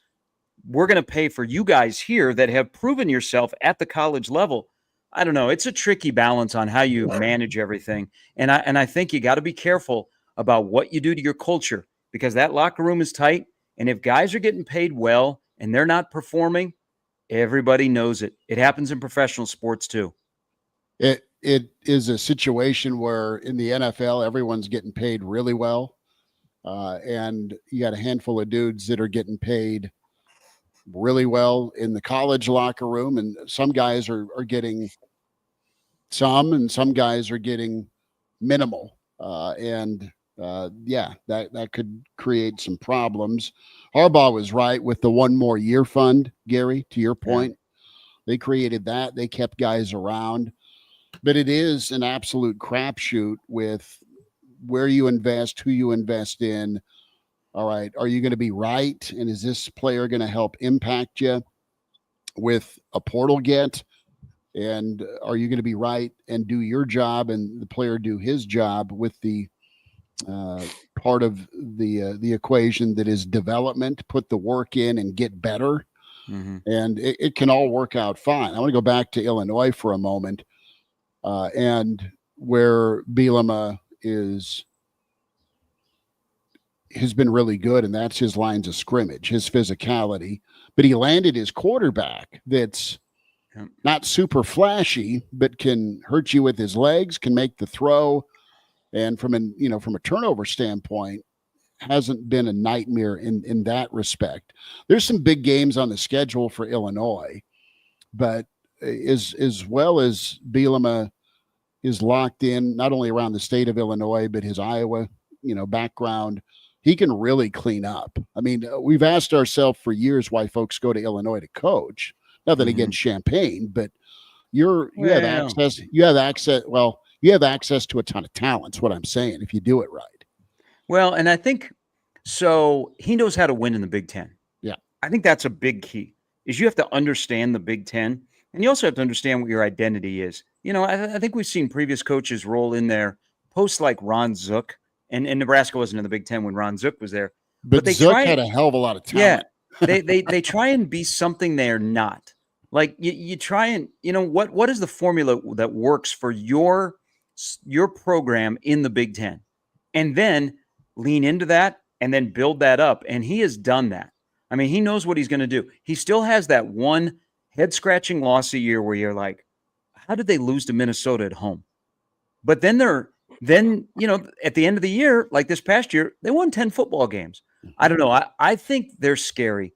we're going to pay for you guys here that have proven yourself at the college level. I don't know. It's a tricky balance on how you manage everything. And I think you got to be careful about what you do to your culture, because that locker room is tight. And if guys are getting paid well and they're not performing, everybody knows it. It happens in professional sports too. It is a situation where in the NFL, everyone's getting paid really well. And you got a handful of dudes that are getting paid really well in the college locker room. And some guys are getting some, and some guys are getting minimal. That could create some problems. Harbaugh was right with the one more year fund, Gary, to your point. Yeah. They created that. They kept guys around. But it is an absolute crapshoot with where you invest, who you invest in. All right, are you going to be right? And is this player going to help impact you with a portal get? And are you going to be right and do your job and the player do his job with the part of the equation that is development, put the work in and get better? Mm-hmm. And it can all work out fine. I want to go back to Illinois for a moment. And where Bielema has been really good, and that's his lines of scrimmage, his physicality. But he landed his quarterback that's not super flashy, but can hurt you with his legs, can make the throw, and from a turnover standpoint, hasn't been a nightmare in that respect. There's some big games on the schedule for Illinois, but as well as Bielema is locked in, not only around the state of Illinois, but his Iowa, background, he can really clean up. I mean, we've asked ourselves for years why folks go to Illinois to coach. Nothing against Champaign, but you have access to a ton of talents, what I'm saying, if you do it right. Well, and I think so he knows how to win in the Big Ten. Yeah. I think that's a big key, is you have to understand the Big Ten, and you also have to understand what your identity is. I think we've seen previous coaches roll in there post like Ron Zook, and Nebraska wasn't in the Big Ten when Ron Zook was there. But they Zook had a hell of a lot of talent. Yeah, they try and be something they're not. Like you try and, what is the formula that works for your program in the Big Ten? And then lean into that and then build that up. And he has done that. I mean, he knows what he's going to do. He still has that one head-scratching loss a year where you're like, how did they lose to Minnesota at home? But then at the end of the year, like this past year, they won 10 football games. I don't know. I think they're scary.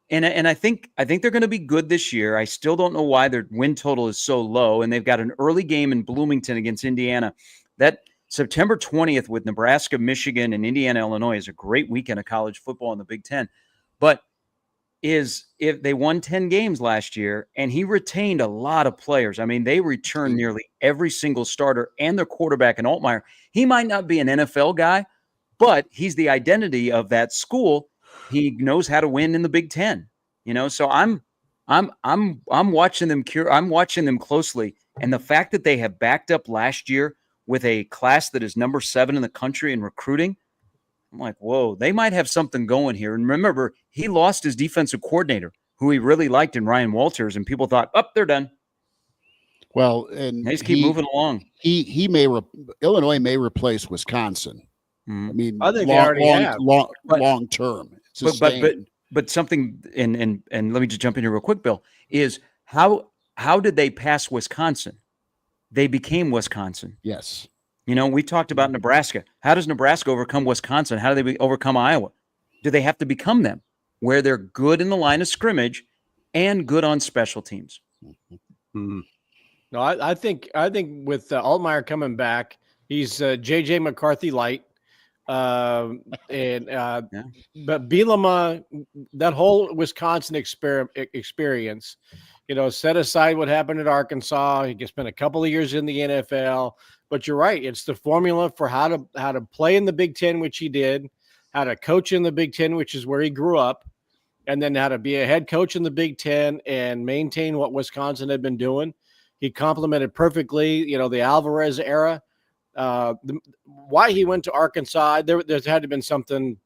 And I think they're going to be good this year. I still don't know why their win total is so low. And they've got an early game in Bloomington against Indiana. That September 20th with Nebraska, Michigan, and Indiana, Illinois is a great weekend of college football in the Big Ten. But if they won 10 games last year, and he retained a lot of players. I mean, they returned nearly every single starter and their quarterback in Altmaier. He might not be an NFL guy, but he's the identity of that school. He knows how to win in the Big Ten. So I'm watching them. I'm watching them closely, and the fact that they have backed up last year with a class that is number 7 in the country in recruiting, I'm like, whoa, they might have something going here. And remember, he lost his defensive coordinator, who he really liked in Ryan Walters, and people thought, they're done. Well, and they just keep moving along. Illinois may replace Wisconsin. Mm-hmm. I mean, I think they already have. Long term. But something, and let me just jump in here real quick, Bill, is how did they pass Wisconsin? They became Wisconsin. Yes. We talked about Nebraska. How does Nebraska overcome Wisconsin? How do they overcome Iowa? Do they have to become them, where they're good in the line of scrimmage and good on special teams? Mm-hmm. No, I think with Altmaier coming back, he's J.J. McCarthy light. But Bielema, that whole Wisconsin experience, set aside what happened at Arkansas. He spent a couple of years in the NFL. But you're right. It's the formula for how to play in the Big Ten, which he did, how to coach in the Big Ten, which is where he grew up, and then how to be a head coach in the Big Ten and maintain what Wisconsin had been doing. He complemented perfectly, the Alvarez era. Why he went to Arkansas, there had to have been something,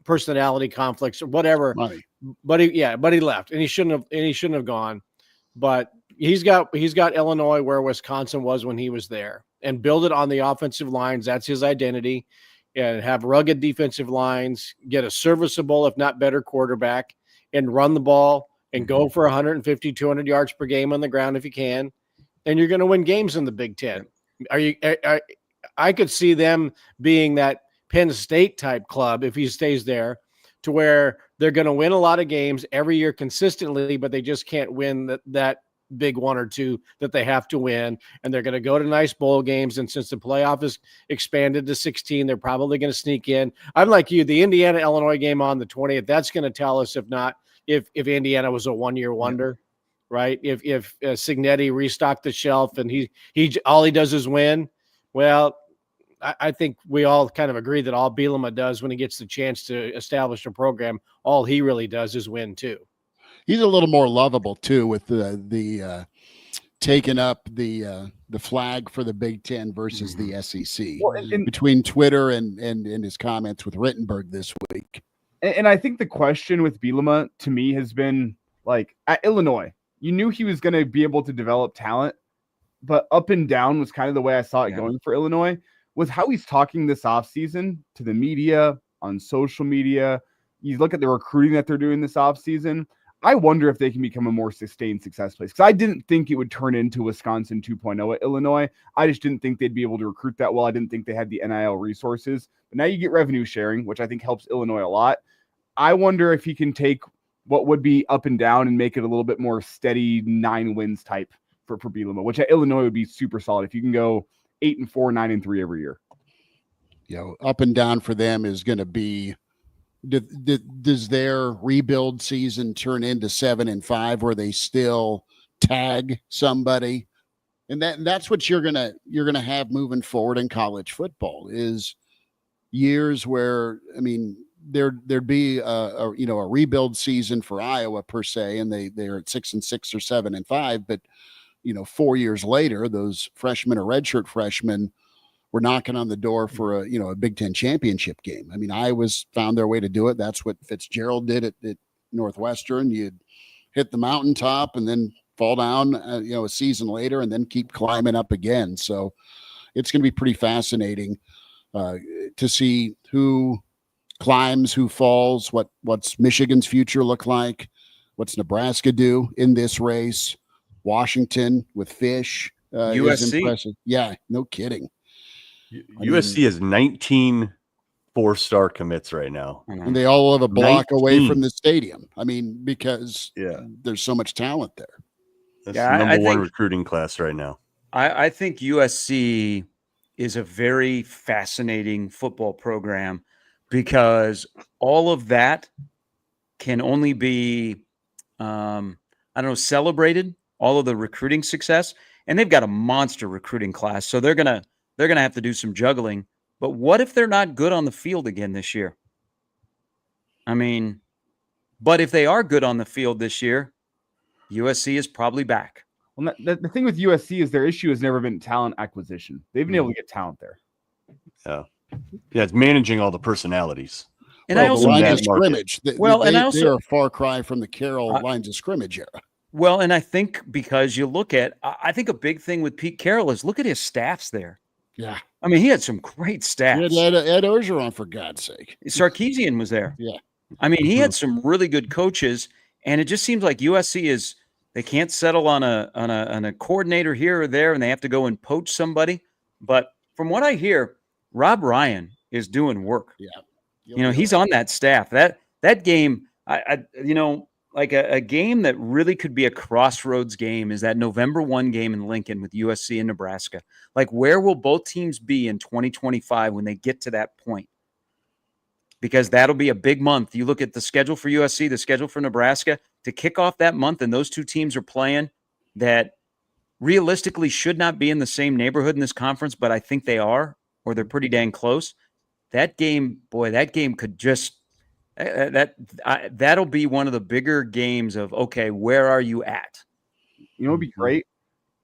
personality conflicts or whatever. Money. But he left, and he shouldn't have gone. But he's got Illinois where Wisconsin was when he was there, and build it on the offensive lines. That's his identity, and have rugged defensive lines, get a serviceable, if not better, quarterback, and run the ball and go for 150, 200 yards per game on the ground if you can, and you're going to win games in the Big Ten. I could see them being that Penn State type club if he stays there, to where they're going to win a lot of games every year consistently, but they just can't win that big one or two that they have to win. And they're going to go to nice bowl games. And since the playoff is expanded to 16, they're probably going to sneak in. I'm like you, the Indiana-Illinois game on the 20th, that's going to tell us if Indiana was a one-year wonder, right? If Cignetti restocked the shelf and he all he does is win, well, I think we all kind of agree that all Bielema does when he gets the chance to establish a program, all he really does is win too. He's a little more lovable too, with the taking up the flag for the Big Ten versus the SEC, between Twitter and his comments with Rittenberg this week. And I think the question with Bielema to me has been, like, at Illinois, you knew he was going to be able to develop talent, but up and down was kind of the way I saw it going for Illinois. With how he's talking this offseason to the media, on social media, you look at the recruiting that they're doing this offseason, I wonder if they can become a more sustained success place. Because I didn't think it would turn into Wisconsin 2.0 at Illinois. I just didn't think they'd be able to recruit that well. I didn't think they had the NIL resources. But now you get revenue sharing, which I think helps Illinois a lot. I wonder if he can take what would be up and down and make it a little bit more steady 9 wins type for Bielema, which at Illinois would be super solid. If you can go 8-4, 9-3 every year. Up and down for them is going to be, does their rebuild season turn into 7-5 where they still tag somebody? And that's what you're going to have moving forward in college football, is years where, I mean, there'd be a rebuild season for Iowa per se, and they're at 6-6 or 7-5, but 4 years later, those freshmen or redshirt freshmen were knocking on the door for a Big Ten championship game. I mean, Iowa's found their way to do it. That's what Fitzgerald did at Northwestern. You'd hit the mountaintop and then fall down, a season later, and then keep climbing up again. So it's going to be pretty fascinating to see who climbs, who falls, what's Michigan's future look like, what's Nebraska do in this race. Washington with Fish is impressive. Yeah, no kidding. USC has 19 4-star commits right now, and they all live a block away from the stadium. I mean, because there's so much talent there. That's the number one recruiting class right now. I think USC is a very fascinating football program, because all of that can only be, celebrated. All of the recruiting success, and they've got a monster recruiting class. So they're going to have to do some juggling. But what if they're not good on the field again this year? I mean, but if they are good on the field this year, USC is probably back. Well, the thing with USC is their issue has never been talent acquisition. They've been able to get talent there. Yeah, it's managing all the personalities. And I also lines of scrimmage. They're a far cry from the Carroll lines of scrimmage era. Well, and I think because you look at, I think a big thing with Pete Carroll is look at his staffs there. Yeah. I mean, he had some great staffs. He had Ed Orgeron, for God's sake. Sarkisian was there. Yeah. I mean, he had some really good coaches, and it just seems like USC they can't settle on a coordinator here or there, and they have to go and poach somebody. But from what I hear, Rob Ryan is doing work. Yeah. He's on that staff. That game, like a game that really could be a crossroads game is that November 1 game in Lincoln with USC and Nebraska. Like, where will both teams be in 2025 when they get to that point? Because that'll be a big month. You look at the schedule for USC, the schedule for Nebraska, to kick off that month, and those two teams are playing that realistically should not be in the same neighborhood in this conference, but I think they are, or they're pretty dang close. That game could just that'll be one of the bigger games of, okay, where are you at? It'd be great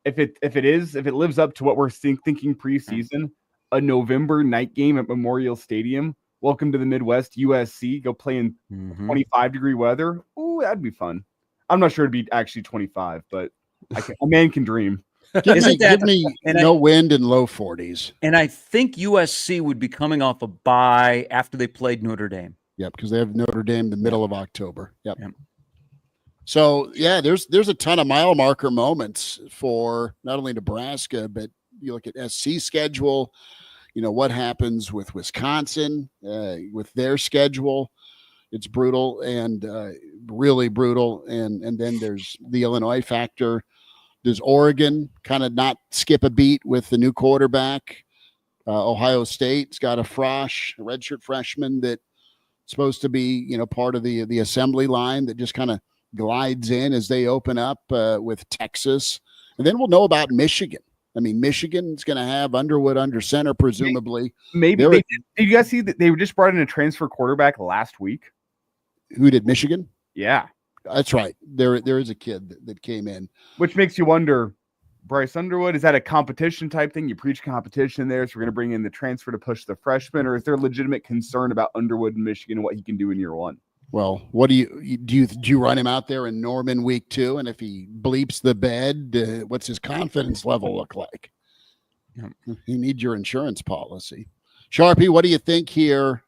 if it lives up to what we're thinking preseason. a November night game at Memorial Stadium. Welcome to the Midwest, USC. Go play in 25-degree weather. Ooh, that'd be fun. I'm not sure it'd be actually 25, but a man can dream. Give me no wind and low 40s. And I think USC would be coming off a bye after they played Notre Dame. Yep, because they have Notre Dame the middle of October. Yep. So, yeah, there's a ton of mile marker moments for not only Nebraska, but you look at SC schedule, what happens with Wisconsin, with their schedule. It's brutal and really brutal. And then there's the Illinois factor. Does Oregon kind of not skip a beat with the new quarterback? Ohio State's got a redshirt freshman that's supposed to be, part of the assembly line that just kind of glides in as they open up with Texas. And then we'll know about Michigan. I mean, Michigan's going to have Underwood under center, presumably. Maybe. Did you guys see that they just brought in a transfer quarterback last week? Who did, Michigan? Yeah. That's right. There is a kid that came in. Which makes you wonder, Bryce Underwood, is that a competition type thing? You preach competition there, so we're going to bring in the transfer to push the freshman, or is there legitimate concern about Underwood in Michigan and what he can do in year one? Well, what do you run him out there in Norman week 2? And if he bleeps the bed, what's his confidence level look like? You need your insurance policy. Sharpie, what do you think here?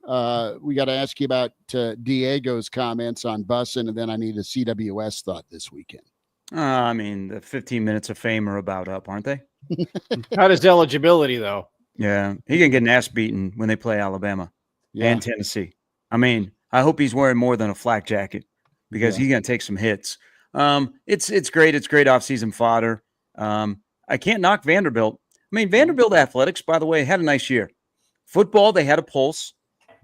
We got to ask you about Diego's comments on Bussin', and then I need a CWS thought this weekend. I mean, the 15 minutes of fame are about up, aren't they? How does eligibility, though? Yeah, he can get an ass beaten when they play Alabama and Tennessee. I mean, I hope he's wearing more than a flak jacket because he's going to take some hits. It's great. It's great offseason fodder. I can't knock Vanderbilt. I mean, Vanderbilt athletics, by the way, had a nice year. Football, they had a pulse.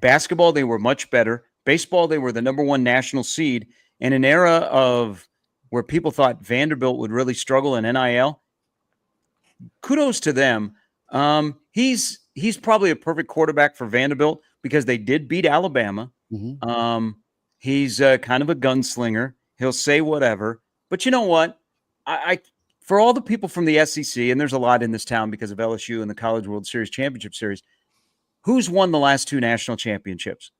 Basketball, they were much better. Baseball, they were the #1 national seed. In an era of where people thought Vanderbilt would really struggle in NIL, kudos to them. He's probably a perfect quarterback for Vanderbilt because they did beat Alabama. Mm-hmm. He's kind of a gunslinger. He'll say whatever. But you know what? I for all the people from the SEC, and there's a lot in this town because of LSU and the College World Series Championship Series, who's won the last 2 national championships?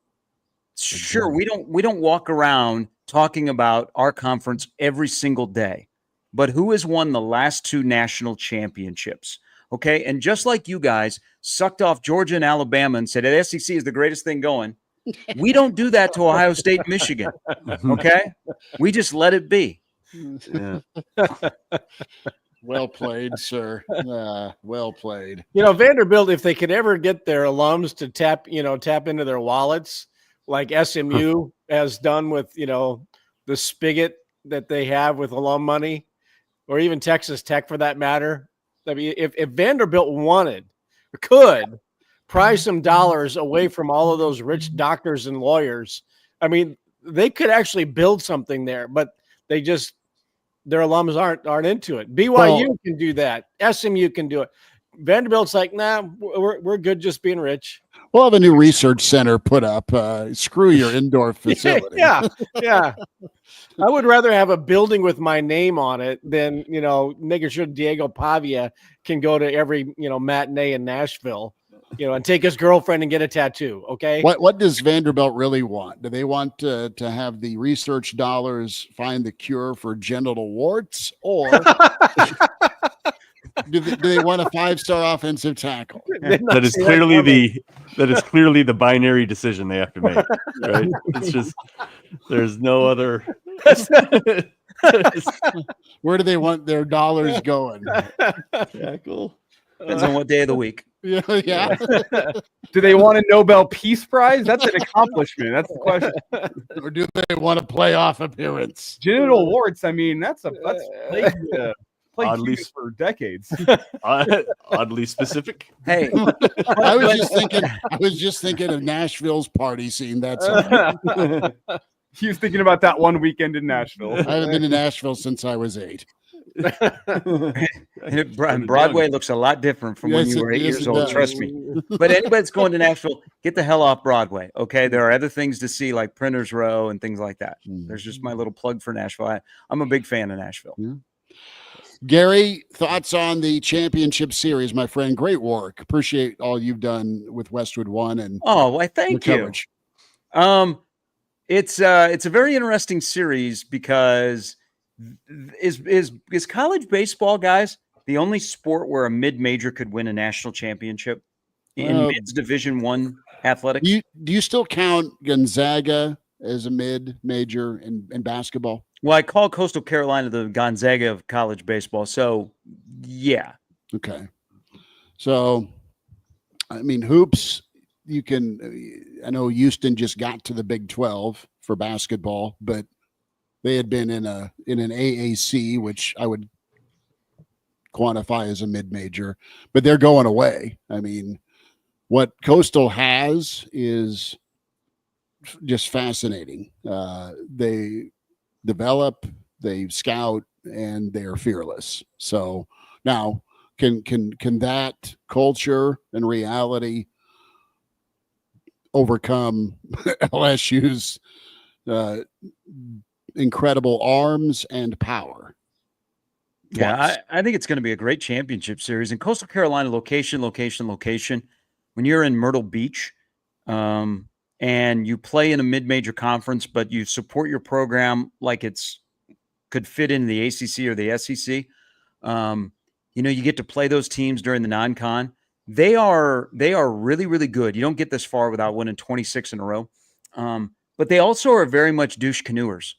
Sure, we don't walk around talking about our conference every single day, but who has won the last 2 national championships? Okay, and just like you guys sucked off Georgia and Alabama and said the SEC is the greatest thing going, we don't do that to Ohio State and Michigan. Okay, we just let it be. Yeah. Well played, sir. Well played. Vanderbilt, if they could ever get their alums to tap into their wallets, like SMU has done with, the spigot that they have with alum money, or even Texas Tech for that matter. I mean, if Vanderbilt could pry some dollars away from all of those rich doctors and lawyers, I mean, they could actually build something there, but their alums aren't into it. BYU can do that. SMU can do it. Vanderbilt's like, nah, we're good just being rich. We'll have a new research center put up. Screw your indoor facility. Yeah. I would rather have a building with my name on it than, making sure Diego Pavia can go to every, matinee in Nashville, and take his girlfriend and get a tattoo. Okay. What does Vanderbilt really want? Do they want to have the research dollars find the cure for genital warts, or do they want a 5-star offensive tackle? That is clearly the binary decision they have to make. Right? It's just there's no other. Where do they want their dollars going? Tackle. Depends on what day of the week. Yeah. Do they want a Nobel Peace Prize? That's an accomplishment. That's the question. Or do they want a playoff appearance? Genital warts. I mean, that's plagued for decades. Oddly specific. Hey, I was just thinking of Nashville's party scene. That's all. He was thinking about that one weekend in Nashville. I haven't been to Nashville since I was 8. And Broadway looks a lot different from when you were 8 years old. Trust me. But anybody that's going to Nashville, get the hell off Broadway. Okay, there are other things to see like Printers Row and things like that. There's just my little plug for Nashville. I'm a big fan of Nashville. Yeah. Gary, thoughts on the championship series, my friend? Great work. Appreciate all you've done with Westwood One and I thank you. coverage. It's a very interesting series because is college baseball, guys, the only sport where a mid-major could win a national championship in men's Division I athletics? Do you still count Gonzaga as a mid-major in basketball? Well, I call Coastal Carolina the Gonzaga of college baseball. So, yeah. Okay. So, I mean, hoops, I know Houston just got to the Big 12 for basketball, but they had been in an AAC, which I would quantify as a mid-major, but they're going away. I mean, what Coastal has is just fascinating. They develop, they scout, and they are fearless. So now can that culture and reality overcome LSU's incredible arms and power? Yeah, I think it's going to be a great championship series. In Coastal Carolina, location. When you're in Myrtle Beach, and you play in a mid-major conference, but you support your program like could fit in the ACC or the SEC. You get to play those teams during the non-con. They are really, really good. You don't get this far without winning 26 in a row. But they also are very much douche canoers,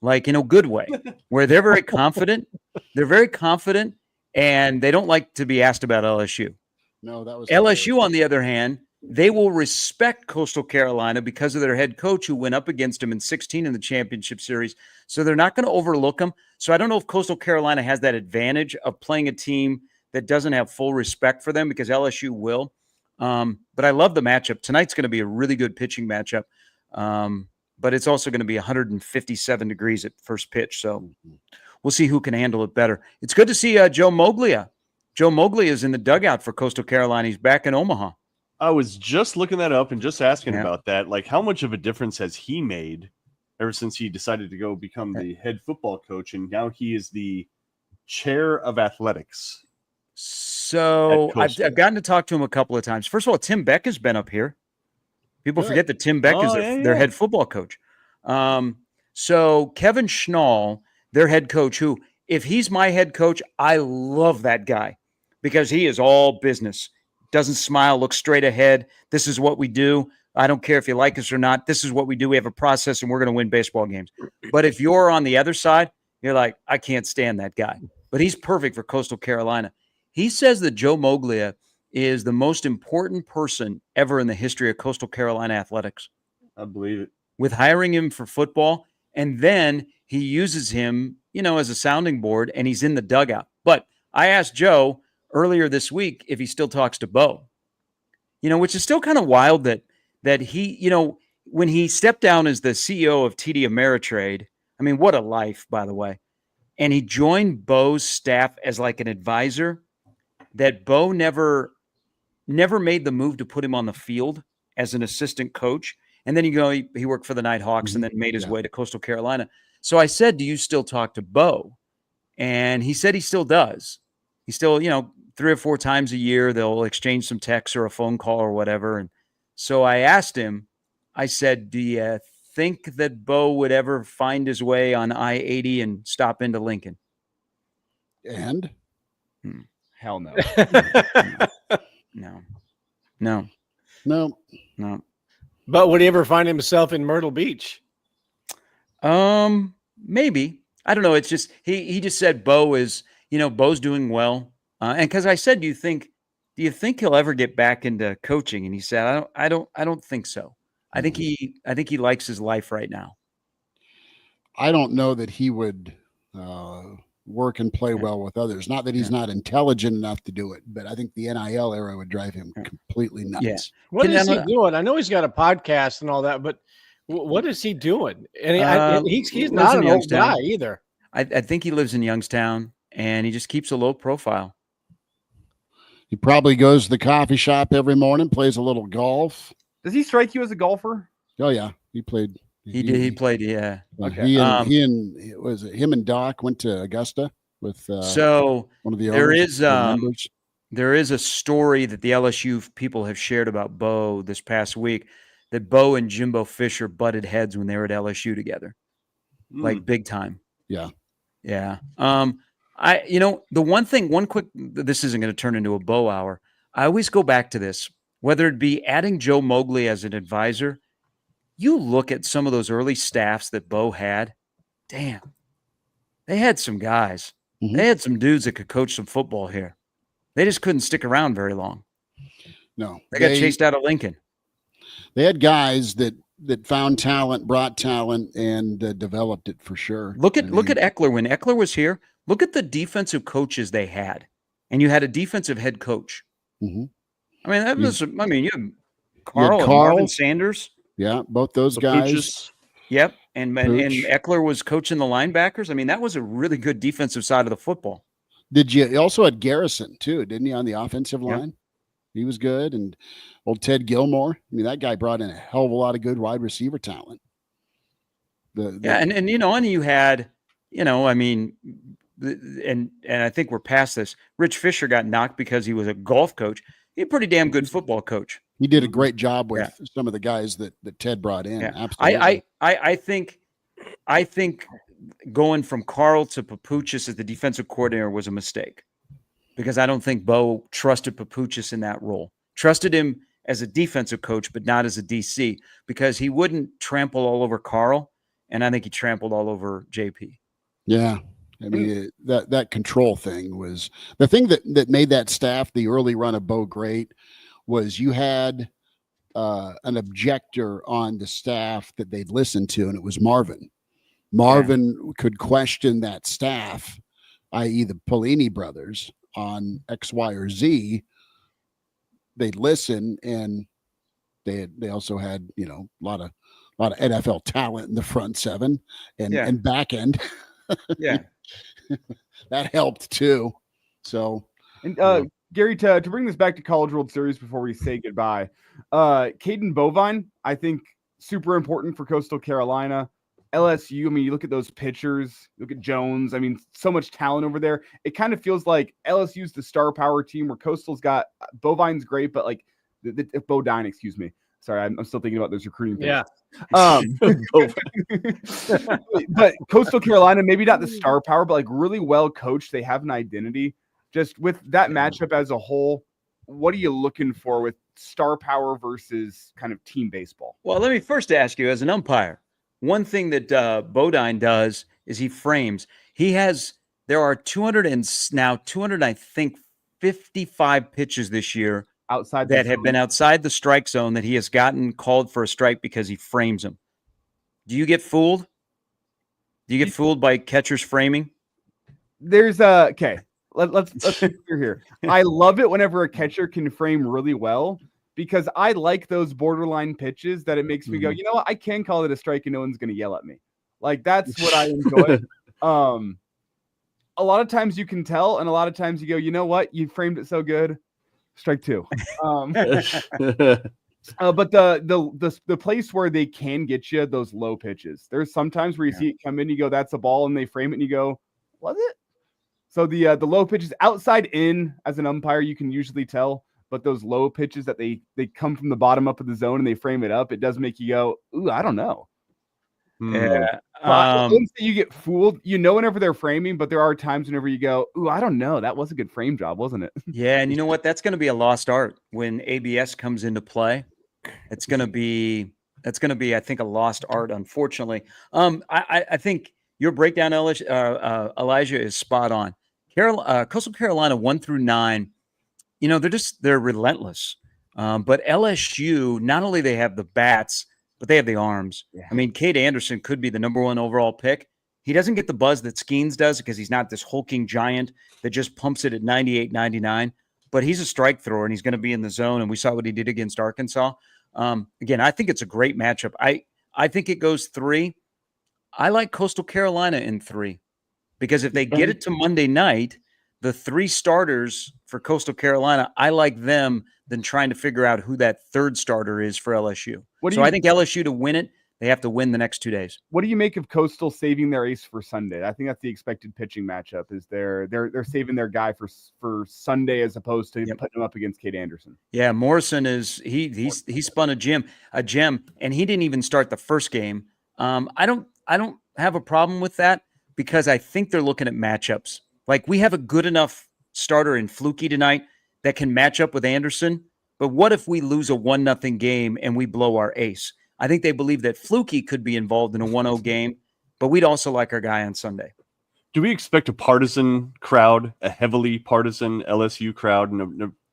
like in a good way, where they're very confident. They're very confident, and they don't like to be asked about LSU. No, that was LSU, on the other hand, they will respect Coastal Carolina because of their head coach who went up against them in 16 in the championship series. So they're not going to overlook them. So I don't know if Coastal Carolina has that advantage of playing a team that doesn't have full respect for them, because LSU will. But I love the matchup. Tonight's going to be a really good pitching matchup. But it's also going to be 157 degrees at first pitch. So we'll see who can handle it better. It's good to see Joe Moglia. Joe Moglia is in the dugout for Coastal Carolina. He's back in Omaha. I was just looking that up and just asking about that. Like, how much of a difference has he made ever since he decided to go become the head football coach? And now he is the chair of athletics. So I've gotten to talk to him a couple of times. First of all, Tim Beck has been up here. People forget that Tim Beck is their head football coach. So Kevin Schnall, their head coach, who, if he's my head coach, I love that guy because he is all business. Doesn't smile, looks straight ahead. This is what we do. I don't care if you like us or not. This is what we do. We have a process, and we're going to win baseball games. But if you're on the other side, you're like, I can't stand that guy. But he's perfect for Coastal Carolina. He says that Joe Moglia is the most important person ever in the history of Coastal Carolina athletics. I believe it. With hiring him for football, and then he uses him, as a sounding board, and he's in the dugout. But I asked Joe earlier this week if he still talks to Bo, which is still kind of wild that he, when he stepped down as the CEO of TD Ameritrade, I mean, what a life, by the way. And he joined Bo's staff as like an advisor, that Bo never made the move to put him on the field as an assistant coach. And then he worked for the Nighthawks and then made his way to Coastal Carolina. So I said, do you still talk to Bo? And he said he still does. He still, 3 or 4 times a year, they'll exchange some texts or a phone call or whatever. And so I asked him, I said, do you think that Bo would ever find his way on I-80 and stop into Lincoln? And? Hell no. No. But would he ever find himself in Myrtle Beach? Maybe. I don't know. It's just, he just said Bo is, Bo's doing well. And because I said, do you think he'll ever get back into coaching? And he said, I don't think so. I think he likes his life right now. I don't know that he would work and play well with others. Not that he's not intelligent enough to do it, but I think the NIL era would drive him completely nuts. Yeah. What is he doing? I know he's got a podcast and all that, but what is he doing? And he's not an old guy either. I think he lives in Youngstown, and he just keeps a low profile. He probably goes to the coffee shop every morning, plays a little golf. Does he strike you as a golfer? Oh yeah, he played. He played. Yeah. Okay. He and was it him and Doc went to Augusta? with so one of the there owners, is members. there is a story that the LSU people have shared about Bo this past week, that Bo and Jimbo Fisher butted heads when they were at LSU together, like big time. Yeah. Yeah. This isn't going to turn into a Bo hour. I always go back to this, whether it be adding Joe Mowgli as an advisor. You look at some of those early staffs that Bo had, damn, they had some guys. Mhm. They had some dudes that could coach some football here. They just couldn't stick around very long. No. They got chased out of Lincoln. They had guys that found talent, brought talent, and developed it for sure. Look at Eckler. When Eckler was here, look at the defensive coaches they had. And you had a defensive head coach. Mhm. I mean, you have Carl and Marvin Sanders. Yeah, both those guys. Yep. And Eckler was coaching the linebackers. I mean, that was a really good defensive side of the football. You also had Garrison too, didn't you, on the offensive line? Yep. He was good. And old Ted Gilmore. I methat guy brought in a hell of a lot of good wide receiver talent. And you had, and I think we're past this. Rich Fisher got knocked because he was a golf coach. He's a pretty damn good football coach. He did a great job with some of the guys that Ted brought in. Yeah. Absolutely. I think going from Carl to Papuchis as the defensive coordinator was a mistake, because I don't think Bo trusted Papuchis in that role. Trusted him as a defensive coach, but not as a DC, because he wouldn't trample all over Carl, and I think he trampled all over JP. Yeah. I mean, that control thing was the thing that made that staff, the early run of Bo, great. Was you had an objector on the staff that they'd listen to, and it was Marvin. Marvin could question that staff, i.e. the Pelini brothers, on X, Y, or Z. They'd listen, and they also had a lot of NFL talent in the front seven and back end. Yeah, that helped too. So, and Gary, to bring this back to College World Series before we say goodbye, Caden Bovine, I think super important for Coastal Carolina. LSU, I mean, you look at those pitchers, look at Jones. I mean, so much talent over there. It kind of feels like LSU's the star power team, where Coastal's got Bovine's great, but like Bodine, excuse me. Sorry, I'm still thinking about those recruiting things. Yeah. But Coastal Carolina, maybe not the star power, but like really well coached. They have an identity. Just with that matchup as a whole, what are you looking for with star power versus kind of team baseball? Well, let me first ask you, as an umpire, one thing that Bodine does is he frames. There are 200, I think, 55 pitches this year outside that have been outside the strike zone that he has gotten called for a strike because he frames them. Do you get fooled? Do you get fooled by catchers framing? There's okay. Let's be clear here. I love it whenever a catcher can frame really well, because I like those borderline pitches that it makes me go, you know what, I can call it a strike and no one's going to yell at me. Like, that's what I enjoy. A lot of times you can tell, and a lot of times you go, you know what, you framed it so good, strike two. But the place where they can get you, those low pitches, there's sometimes where you see it come in, you go, that's a ball, and they frame it and you go, was it? So the low pitches outside in, as an umpire, you can usually tell, but those low pitches that they come from the bottom up of the zone and they frame it up, it does make you go, ooh, I don't know. Yeah. I wouldn't say you get fooled, whenever they're framing, but there are times whenever you go, ooh, I don't know. That was a good frame job, wasn't it? Yeah, and you know what? That's going to be a lost art when ABS comes into play. It's going to be, I think, a lost art, unfortunately. I think your breakdown, Elijah, is spot on. Coastal Carolina 1 through 9, they're relentless. But LSU, not only they have the bats, but they have the arms. Yeah. I mean, Cade Anderson could be the number 1 overall pick. He doesn't get the buzz that Skeens does because he's not this hulking giant that just pumps it at 98, 99. But he's a strike thrower, and he's going to be in the zone, and we saw what he did against Arkansas. Again, I think it's a great matchup. I think it goes 3. I like Coastal Carolina in 3 because if they get it to Monday night, the 3 starters for Coastal Carolina, I like them than trying to figure out who that third starter is for LSU. I think LSU to win it, They have to win the next 2 days. What do you make of Coastal saving their ace for Sunday? I think that's the expected pitching matchup. Is they're saving their guy for Sunday as opposed to putting him up against Cade Anderson. Yeah, Morrison is he spun a gem, and he didn't even start the first game. I don't have a problem with that because I think they're looking at matchups. Like we have a good enough starter in Fluky tonight that can match up with Anderson. But what if we lose a 1-0 game and we blow our ace? I think they believe that Fluky could be involved in a 1-0 game, but we'd also like our guy on Sunday. Do we expect a partisan crowd, a heavily partisan LSU crowd?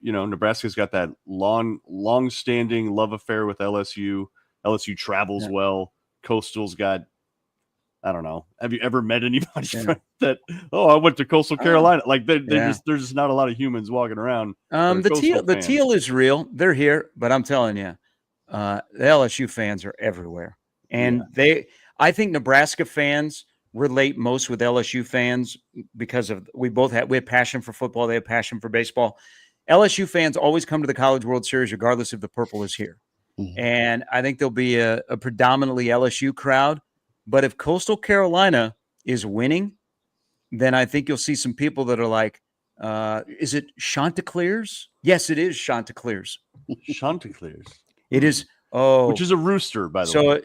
Nebraska's got that long-standing love affair with LSU. LSU travels well. Coastal's got, I don't know. Have you ever met anybody that? Oh, I went to Coastal Carolina. Like there's just not a lot of humans walking around. The teal is real. They're here, but I'm telling you, the LSU fans are everywhere, and I think Nebraska fans relate most with LSU fans because we have passion for football. They have passion for baseball. LSU fans always come to the College World Series regardless if the purple is here, and I think there'll be a predominantly LSU crowd. But if Coastal Carolina is winning, then I think you'll see some people that are like, is it Chanticleers? Yes, it is Chanticleers. Chanticleers. It is. Oh, which is a rooster, by the way.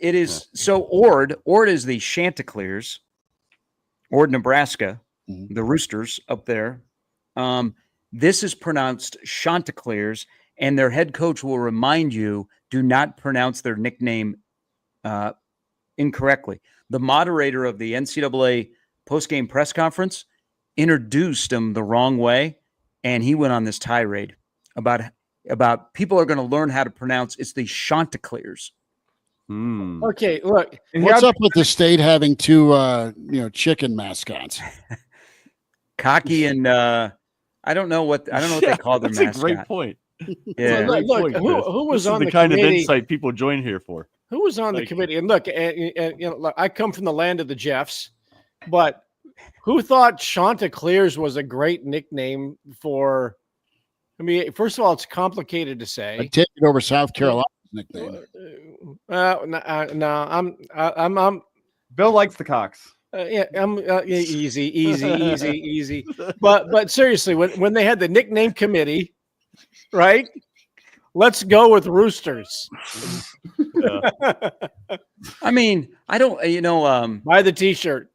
It is. So Ord is the Chanticleers, Ord, Nebraska, the Roosters up there. This is pronounced Chanticleers, and their head coach will remind you, do not pronounce their nickname incorrectly. The moderator of the NCAA post-game press conference introduced him the wrong way, and he went on this tirade about people are going to learn how to pronounce. It's the Chanticleers. Okay, look. What's up with the state having two chicken mascots? Cocky and I don't know what they call their mascot. That's a great point. Yeah. Look, who was on the kind committee? of insight people join here for? Who was on the committee? And look, look, I come from the land of the Jeffs, but who thought Chanticleers was a great nickname for? I mean, first of all, it's complicated to say. I take it over South Carolina's nickname. No, I'm. Bill likes the Cox. Easy. But seriously, when they had the nickname committee, right? Let's go with Roosters. I mean, I don't. Buy the T-shirt.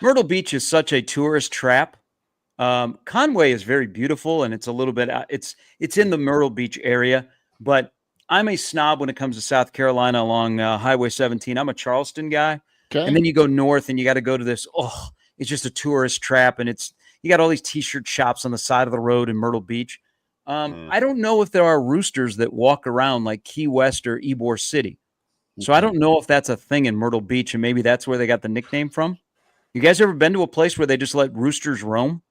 Myrtle Beach is such a tourist trap. Conway is very beautiful, and it's a little bit. It's in the Myrtle Beach area, but I'm a snob when it comes to South Carolina along Highway 17. I'm a Charleston guy. Okay. And then you go north and you got to go to this. Oh, it's just a tourist trap. And you got all these T-shirt shops on the side of the road in Myrtle Beach. I don't know if there are roosters that walk around like Key West or Ybor City. So I don't know if that's a thing in Myrtle Beach, and maybe that's where they got the nickname from. You guys ever been to a place where they just let roosters roam?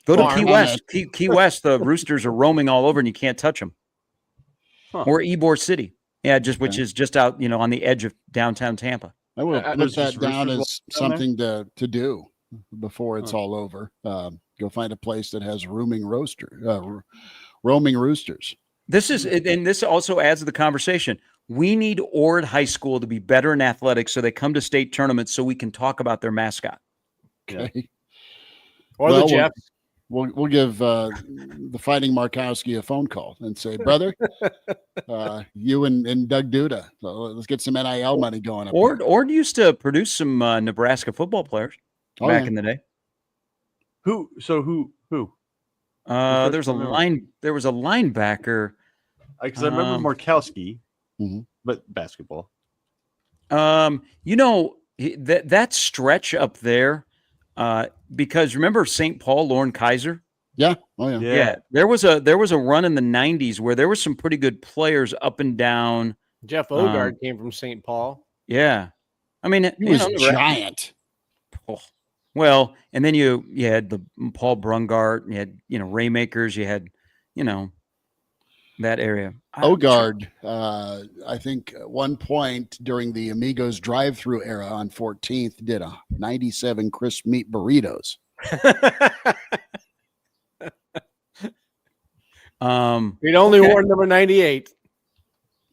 Go to Key West. Key West, the roosters are roaming all over and you can't touch them. Or Ybor City. Yeah, which is just out, on the edge of downtown Tampa. I will put that down as something to do before it's all over. Go find a place that has roaming roosters. This also adds to the conversation. We need Ord High School to be better in athletics so they come to state tournaments so we can talk about their mascot. Okay. Or the Jeffs. We'll give the Fighting Markowski a phone call and say, brother, you and Doug Duda, let's get some NIL money going up. Ord used to produce some Nebraska football players back in the day. Who? There was a linebacker. Because I remember Markowski, but basketball. That stretch up there. Because remember St. Paul, Lauren Kaiser? Yeah. Oh yeah. Yeah. There was a run in the 90s where there were some pretty good players up and down. Jeff Ogard came from St. Paul. Yeah. I mean, he was giant. Oh. Well, and then you had the Paul Brungart, you had, Raymakers, you had, that area. Ogard, I think at one point during the Amigos drive-through era on 14th did a 97 crisp meat burritos. He'd only worn number 98.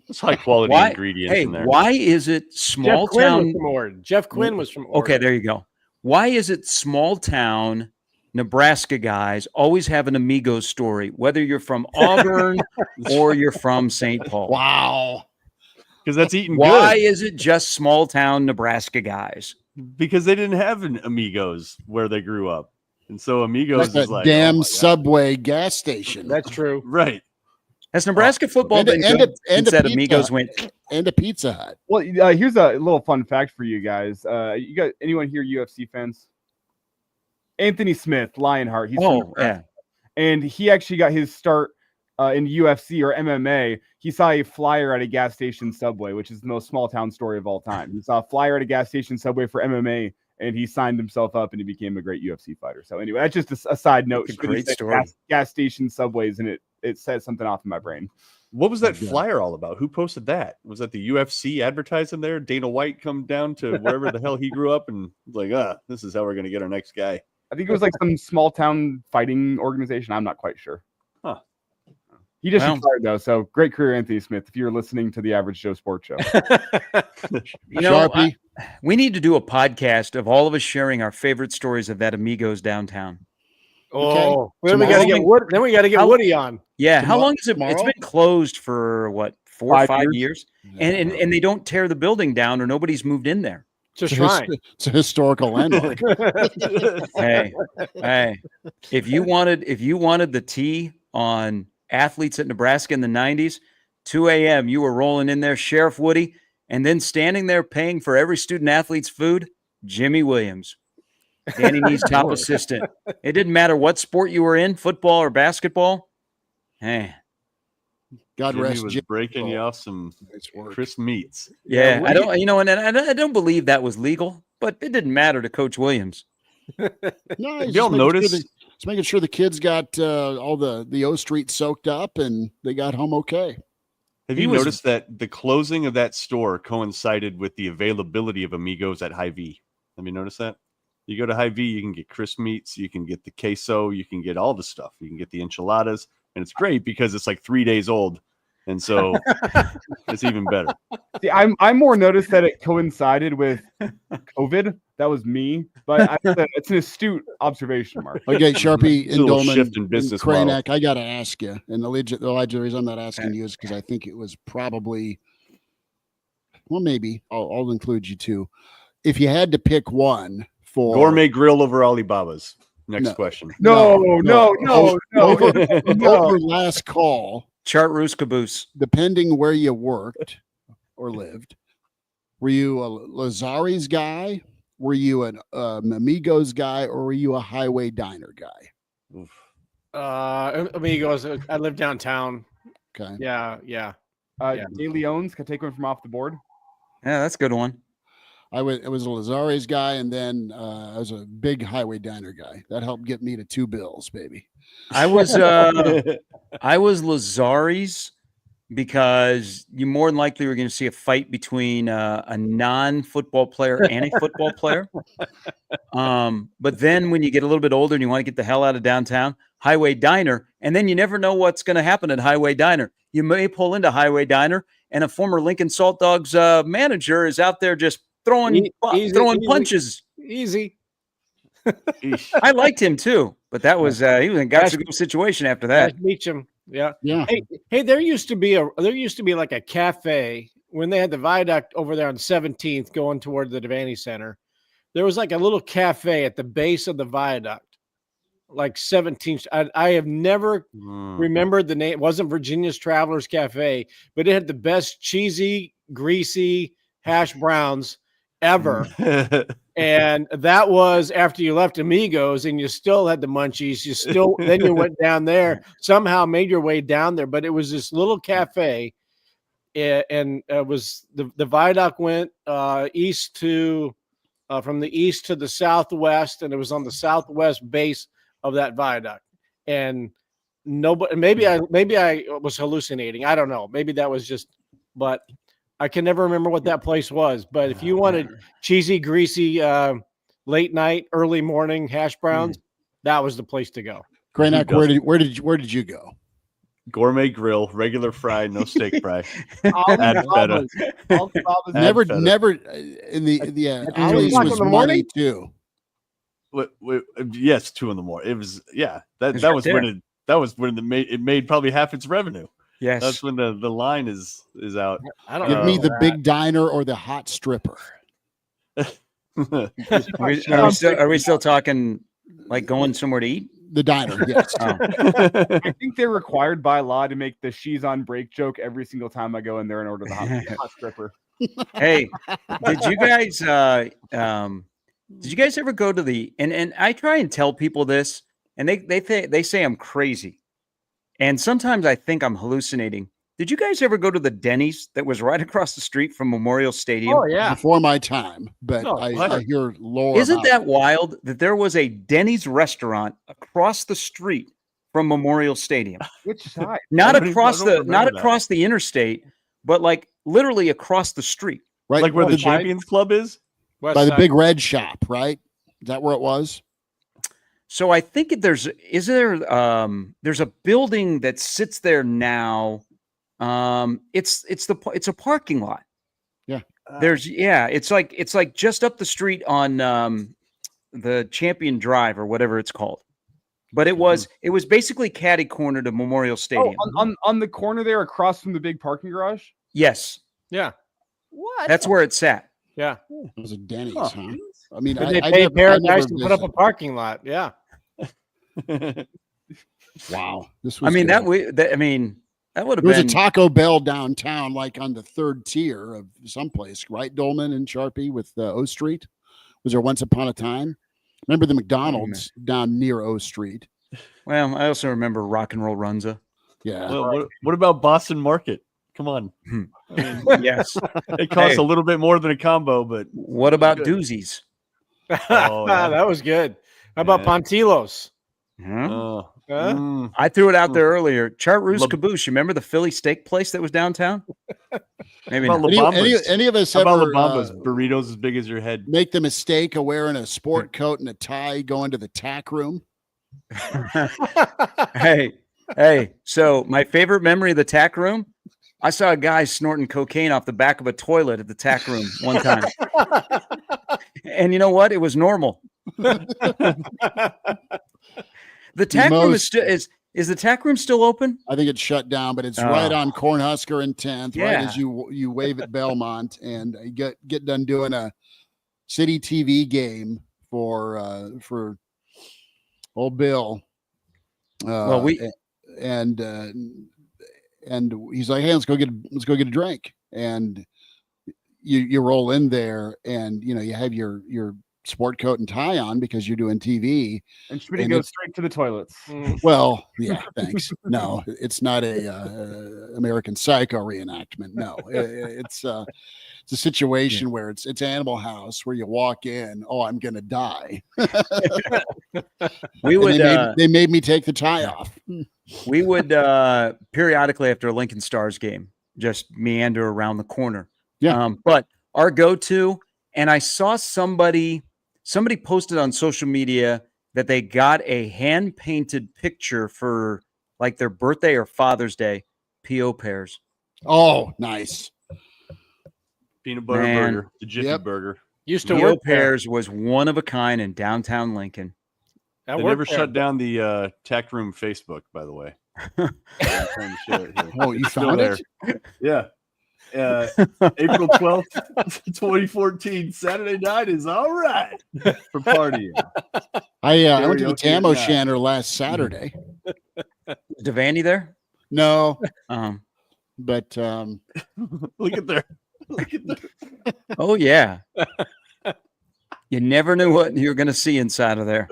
It's high quality ingredients in there. Why is it small town? Jeff Quinn was from Oregon. Okay, there you go. Why is it small town Nebraska guys always have an Amigos story, whether you're from Auburn or you're from St. Paul? Wow. Because that's eating Why good. is it just small town Nebraska guys? Because they didn't have an Amigos where they grew up. And so Amigos That's is a like damn oh my God. Subway gas station. That's true. Right. Has Nebraska football And a- been and good a- and since a that pizza Amigos Hut. went? And a Pizza Hut. Well, here's a little fun fact for you guys. You got anyone here UFC fans? Anthony Smith, Lionheart. He's from Nebraska. And he actually got his start in UFC or MMA. He saw a flyer at a gas station Subway, which is the most small town story of all time. He saw a flyer at a gas station Subway for MMA, and he signed himself up, and he became a great UFC fighter. So anyway, that's just a side note. That's a great story. Gas station Subways, and it set something off in my brain. What was that flyer all about? Who posted that? Was that the UFC advertising there? Dana White come down to wherever the hell he grew up and was like, this is how we're going to get our next guy. I think it was like some small town fighting organization. I'm not quite sure. Huh. He just retired though. So great career, Anthony Smith. If you're listening to the Average Joe Sports Show, Sharpie. We need to do a podcast of all of us sharing our favorite stories of that Amigos downtown. Oh, then we got to get Woody on. Yeah, how long is it? Tomorrow? It's been closed for what, 4 or 5 years? And they don't tear the building down, or nobody's moved in there. It's a shrine. It's a historical landmark. Hey, if you wanted the tea on athletes at Nebraska in the 90s, 2 a.m. you were rolling in there, Sheriff Woody, and then standing there paying for every student athlete's food, Jimmy Williams, Danny Nee's top assistant. It didn't matter what sport you were in, football or basketball. Hey, God Jimmy rest was Jim. breaking you off some crisp meats. yeah, I don't believe that was legal, but it didn't matter to Coach Williams. No, he's Y'all just making notice? sure just making sure the kids got all the O Street soaked up and they got home okay. Have you noticed that the closing of that store coincided with the availability of Amigos at Hy-Vee? Have you noticed that? You go to Hy-Vee, you can get crisp meats, you can get the queso, you can get all the stuff. You can get the enchiladas, and it's great because it's like 3 days old, and so it's even better. See, I'm more noticed that it coincided with COVID. That was me, but it's an astute observation, Mark. Okay, Sharpie and little Doleman shift in and business model. Kraynak, I got to ask you, and Elijah, the reason I'm not asking you is because I think it was probably, well, maybe I'll include you too. If you had to pick one for Gourmet grill over Alibaba's. Next question. No. over last call, Chartreuse caboose. depending where you worked or lived, were you a Lazari's guy? Were you an Amigos guy, or were you a Highway Diner guy? Amigos. I live downtown. Okay. Yeah. De Leon's, can I take one from off the board? Yeah, that's a good one. I was a Lazari's guy, and then I was a big Highway Diner guy. That helped get me to 2 bills, baby. I was Lazari's because you more than likely were going to see a fight between a non-football player and a football player. But then when you get a little bit older and you want to get the hell out of downtown, Highway Diner, and then you never know what's going to happen at Highway Diner. You may pull into Highway Diner, and a former Lincoln Salt Dogs manager is out there just throwing punches. Easy. I liked him too, but that was he was in a good situation after that. Meacham. Yeah. Yeah. Hey, there used to be like a cafe when they had the viaduct over there on 17th going toward the Devaney Center. There was like a little cafe at the base of the viaduct, like 17th. I have never remembered the name. It wasn't Virginia's Travelers Cafe, but it had the best cheesy, greasy hash browns ever. And that was after you left Amigos and you still had the munchies. Then you went down there, somehow made your way down there. But it was this little cafe, and it was the viaduct went east to from the east to the southwest, and it was on the southwest base of that viaduct. And nobody, maybe I was hallucinating. I don't know. Maybe that was just, but I can never remember what that place was. But if you wanted cheesy, greasy, late night, early morning hash browns, that was the place to go. Kraynak, where did you go? gourmet grill, regular fry, no steak fry. Add Add feta. Never feta. in the At 2 Ollie's o'clock was in the money morning? too. Yes, 2 in the morning. It was that It's that right was there. when it made probably half its revenue. Yes. That's when the line is out. I don't Give know me the that. big diner or the hot stripper. Are we still talking like going somewhere to eat? The diner, yes. Oh. I think they're required by law to make the "she's on break" joke every single time I go in there and order the hot stripper. Hey, did you guys ever go to the and I try and tell people this, and they say I'm crazy, and sometimes I think I'm hallucinating. Did you guys ever go to the Denny's that was right across the street from Memorial Stadium? Oh yeah. Before my time, but No, I hear lore. Isn't about that wild that there was a Denny's restaurant across the street from Memorial Stadium? Which side? Not I don't remember that. across the interstate, but like literally across the street. right Like where the by Champions Club is? West the side. Big Red Shop, right? Is that where it was? So I think there's a building that sits there now. It's a parking lot. Yeah. It's like just up the street on the Champion Drive or whatever it's called. But it was basically catty corner to Memorial Stadium. On the corner there, across from the big parking garage. Yes, Yeah. What? that's where it's at. Yeah. It was a Denny's, Huh. huh? I mean, Did they I pay never Paradise to put up a visited. parking lot? Yeah. Wow, this was. I mean good. that would have There was been a Taco Bell downtown, like on the third tier of someplace, right? Dolman and Sharpie with O Street. Was there once upon a time? Remember the McDonald's down near O Street? well. I also remember Rock and Roll Runza. Yeah. Well, what about Boston Market? Come on. Yes. It costs Hey. a little bit more than a combo, but What about Good. doozies? Oh, yeah. That was good. How about Yeah. Pontilos? Huh? oh, Huh? I threw it out there earlier. Chartreuse Lab- Caboose. You remember the Philly steak place that was downtown? Maybe How not. about Any, Labambas? any of us How about ever Labambas? Burritos as big as your head. make the mistake of wearing a sport coat and a tie going to the tack room? Hey. So my favorite memory of the tack room, I saw a guy snorting cocaine off the back of a toilet at the tack room one time. And you know what? It was normal. The tack room is still is the tack room still open? I think it's shut down, but it's Oh. right on Cornhusker and 10th, right Yeah. as you wave at Belmont, and you get done doing a city TV game for old Bill. Well, and he's like, hey, let's go get a drink, and you roll in there, and you have your sport coat and tie on because you're doing TV. And Schmidt And goes straight to the toilets. Well, yeah, thanks. No, it's not a American Psycho reenactment. No, it's a situation where it's Animal House where you walk in. Oh, I'm gonna die. We would They made me take the tie off. we would periodically after a Lincoln Stars game just meander around the corner. Yeah. But our go-to, and I saw somebody posted on social media that they got a hand-painted picture for like their birthday or Father's Day, P.O. pears. Oh, nice. Peanut butter Man. burger, the Jiffy Yep. burger. Used to P.O. work there. pears was one of a kind in downtown Lincoln. I They worked never there. shut down the tack room Facebook, by the way. I'm trying to show it here. Oh, you Still found there. it? Yeah. April 12th, 2014, Saturday night is all right for partying. I went to the Karaoke Tam at night. O'Shanter last Saturday. Devaney there? No, Um, but Look at there. Look at there. oh yeah. You never knew what you were going to see inside of there.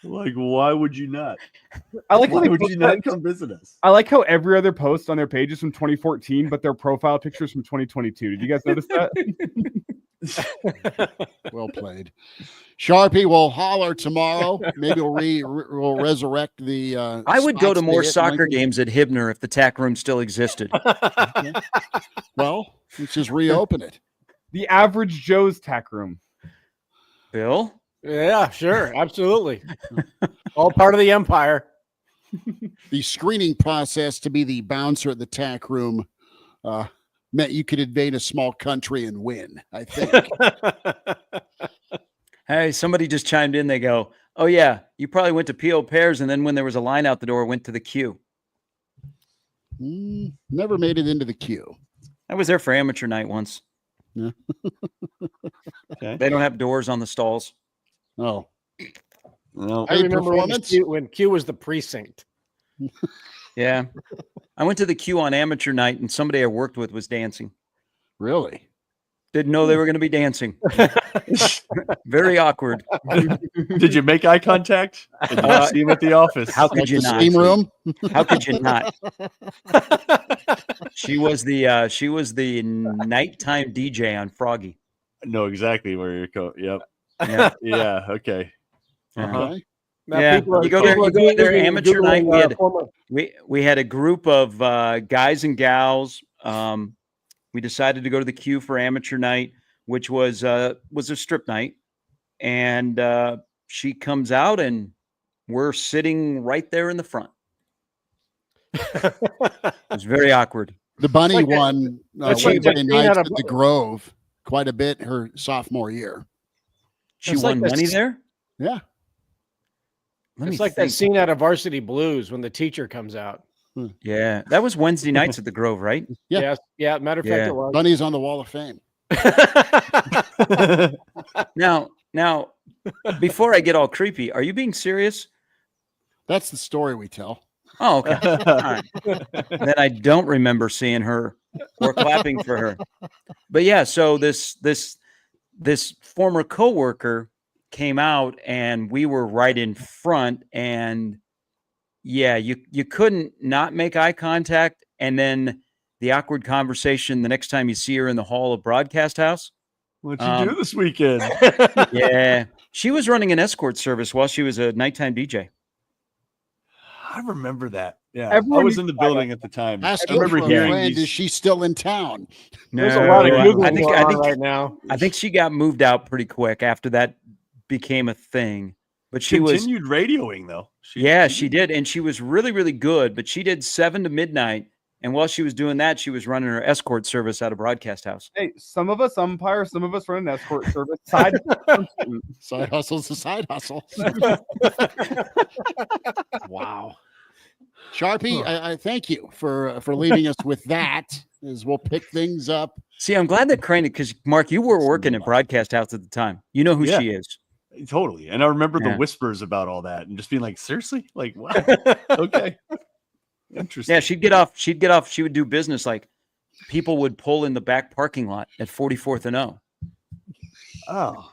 Like, why would you not? I like how Why they would post you that- not come visit us? I like how every other post on their page is from 2014, but their profile picture is from 2022. Did you guys notice that? well played. Sharpie will holler tomorrow. Maybe we'll resurrect the. I would go spots to they more hit in soccer Lincoln. games at Hibner if the tack room still existed. Well, let's just reopen it. The average Joe's tack room. Bill? Yeah, sure, absolutely. All part of the empire. The screening process to be the bouncer at the tack room meant you could invade a small country and win, I think. Hey, somebody just chimed in. They go, "Oh yeah, you probably went to P.O. Pears, and then when there was a line out the door, went to the queue." Never made it into the queue. I was there for amateur night once. Yeah. Okay. They don't have doors on the stalls. Oh, No. I remember when Q was the precinct. Yeah. I went to the queue on amateur night, and somebody I worked with was dancing. really? Didn't know they were going to be dancing. Very awkward. Did you make eye contact? Did you see him at the office? How could Like you the not? steam room? How could you not? She was the nighttime DJ on Froggy. know exactly where you're going. Yep. Yeah. Yeah. Okay. Uh-huh. Okay. Now, Yeah, people are- you go there. people You are go there. Googling- Amateur night. Googling, We had a group of guys and gals. We decided to go to the queue for amateur night, which was a strip night, and she comes out, and we're sitting right there in the front. It was very awkward. The bunny like that- won that's like Wednesday that scene night out at of- the Grove quite a bit her sophomore year. She It's like won this- money there. Yeah. Let It's me like that think. scene out of Varsity Blues when the teacher comes out. Yeah, that was Wednesday nights at the Grove, right? Yeah. Yes. Yeah. Matter of fact, Yeah. it was. Bunny's on the Wall of Fame. Now, before I get all creepy, are you being serious? That's the story we tell. Oh, okay. All right. Then I don't remember seeing her or clapping for her. But yeah, so this former coworker came out, and we were right in front, and yeah, you couldn't not make eye contact, and then the awkward conversation the next time you see her in the hall of Broadcast House. What'd you do this weekend? Yeah, she was running an escort service while she was a nighttime DJ. I remember that. Yeah. Everyone I was needs in the to building at the time. Ask I her remember for a hearing friend, these. is she still in town? There's a lot of No, Googling I think going on right now. I think she got moved out pretty quick after that became a thing. But she continued radioing though. she did, and she was really, really good. But she did 7 to midnight, and while she was doing that, she was running her escort service out of Broadcast House. Hey, some of us umpire, some of us run an escort service. Side Side hustle's a side hustle. Wow. Sharpie, I thank you for leaving us with that, as we'll pick things up. See, I'm glad that Kraynak, because Mark, you were working at Broadcast House at the time. You know who Yeah. she is. Totally. And I remember the Yeah. whispers about all that and just being like, seriously? Like, wow. Okay. Interesting. Yeah, she'd get off. She would do business like people would pull in the back parking lot at 44th and O. Oh.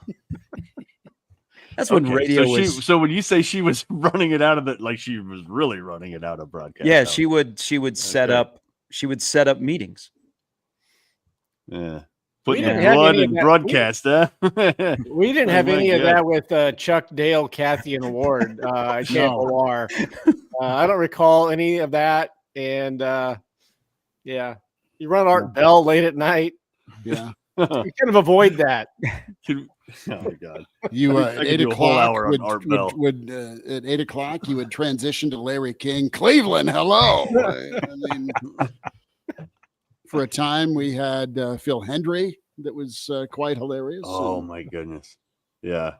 That's when Okay, radio so was. so when you say she was running it out of the, like she was really running it out of Broadcast. Yeah, House. she would set Okay. up. She would set up meetings. Yeah. We Putting didn't your have blood any of in that. broadcast, huh? We didn't have Oh my any of God. that with Chuck, Dale, Kathy, and Ward at KFOR. I don't recall any of that. And yeah, you run Art Bell late at night. Yeah. You kind of avoid that. Oh my God. You I at could 8 do a whole o'clock hour on Art Bell. would at 8 o'clock you would transition to Larry King. Cleveland, hello. I mean, for a time we had Phil Hendry that was quite hilarious. Oh and- my goodness. Yeah.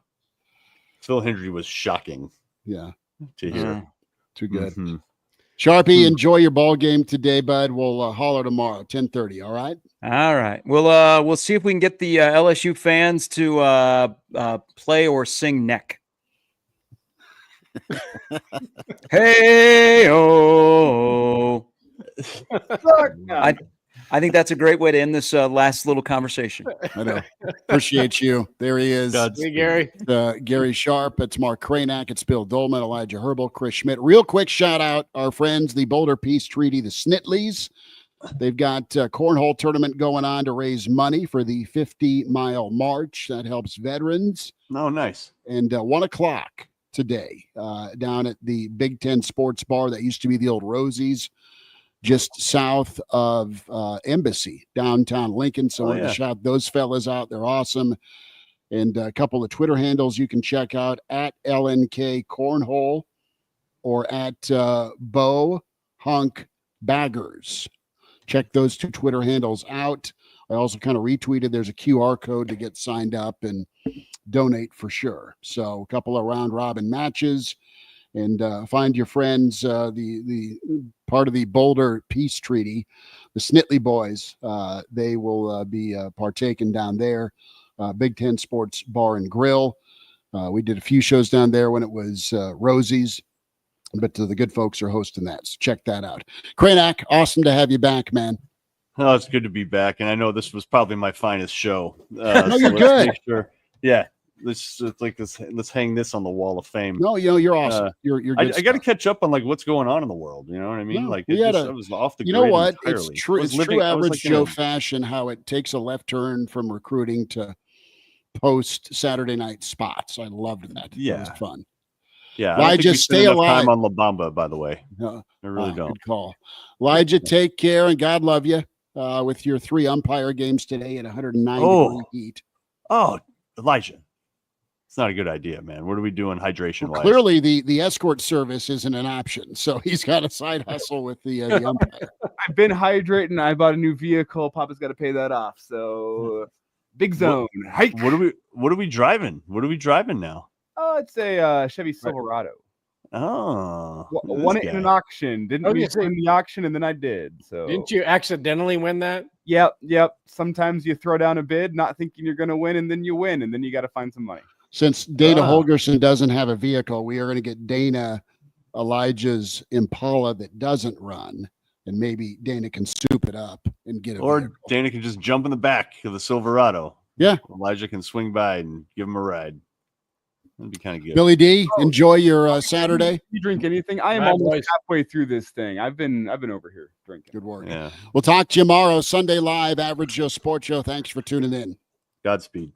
Phil Hendry was shocking yeah, to hear. Yeah. too good. Mhm. Sharpie, enjoy your ball game today, bud. We'll holler tomorrow, 10:30. All right. All right. We'll see if we can get the LSU fans to play or sing neck. Hey oh! I think that's a great way to end this last little conversation. I know. Appreciate you. There he is. Hey, Gary. Gary Sharp. It's Mark Kraynak. It's Bill Doleman, Elijah Herbel, Chris Schmidt. Real quick shout out our friends, the Boulder Peace Treaty, the Snitleys. They've got a cornhole tournament going on to raise money for the 50-mile march that helps veterans. Oh, nice. And 1 o'clock today down at the Big Ten Sports Bar that used to be the old Rosie's, just south of Embassy, downtown Lincoln. So I wanted to shout those fellas out. They're awesome. And a couple of Twitter handles you can check out at LNK Cornhole. or at Bo Hunk Baggers. Check those 2 Twitter handles out. I also kind of retweeted. There's a QR code to get signed up and donate for sure. So a couple of round robin matches, and find your friends. The part of the Boulder Peace Treaty, the Snitley boys. They will be partaking down there. Big Ten Sports Bar and Grill. We did a few shows down there when it was Rosie's, but the good folks are hosting that. So check that out. Kraynak, awesome to have you back, man. Oh, it's good to be back, and I know this was probably my finest show. No, so you're let's good. make sure. Yeah, let's hang this on the wall of fame. No, you're awesome. You're good. I got to catch up on like what's going on in the world. You know what I mean? No, like I was off the. You know grid what? entirely. It's true. I was It's living- true I was average like in Joe a- fashion how it takes a left turn from recruiting to post Saturday night spots. I loved that. Yeah. It was fun. Yeah, Elijah, I don't think we stay spend enough alive. time on La Bamba, by the way. I really don't. Good call. Elijah, take care and God love you with your 3 umpire games today at 109 degree heat. Oh, Elijah. It's not a good idea, man. What are we doing hydration wise? Clearly, the escort service isn't an option, so he's got a side hustle with the umpire. I've been hydrating. I bought a new vehicle. Papa's got to pay that off. So big zone. Hike. What are we driving? What are we driving now? Oh, it's a Chevy Silverado. Oh, Won it in an auction. Didn't Okay, win so- in the auction, and then I did. So Didn't you accidentally win that? Yep. Sometimes you throw down a bid, not thinking you're going to win, and then you win, and then you got to find some money. Since Dana Holgerson doesn't have a vehicle, we are going to get Dana Elijah's Impala that doesn't run, and maybe Dana can soup it up and get it. Or Dana can just jump in the back of the Silverado. Yeah. Elijah can swing by and give him a ride. That'd be kind of good. Billy D, enjoy your Saturday. You drink anything? I am Right, almost boys. halfway through this thing. I've been over here drinking. Good work. Yeah. We'll talk to you tomorrow, Sunday Live, Average Joe Sports Show. Thanks for tuning in. Godspeed.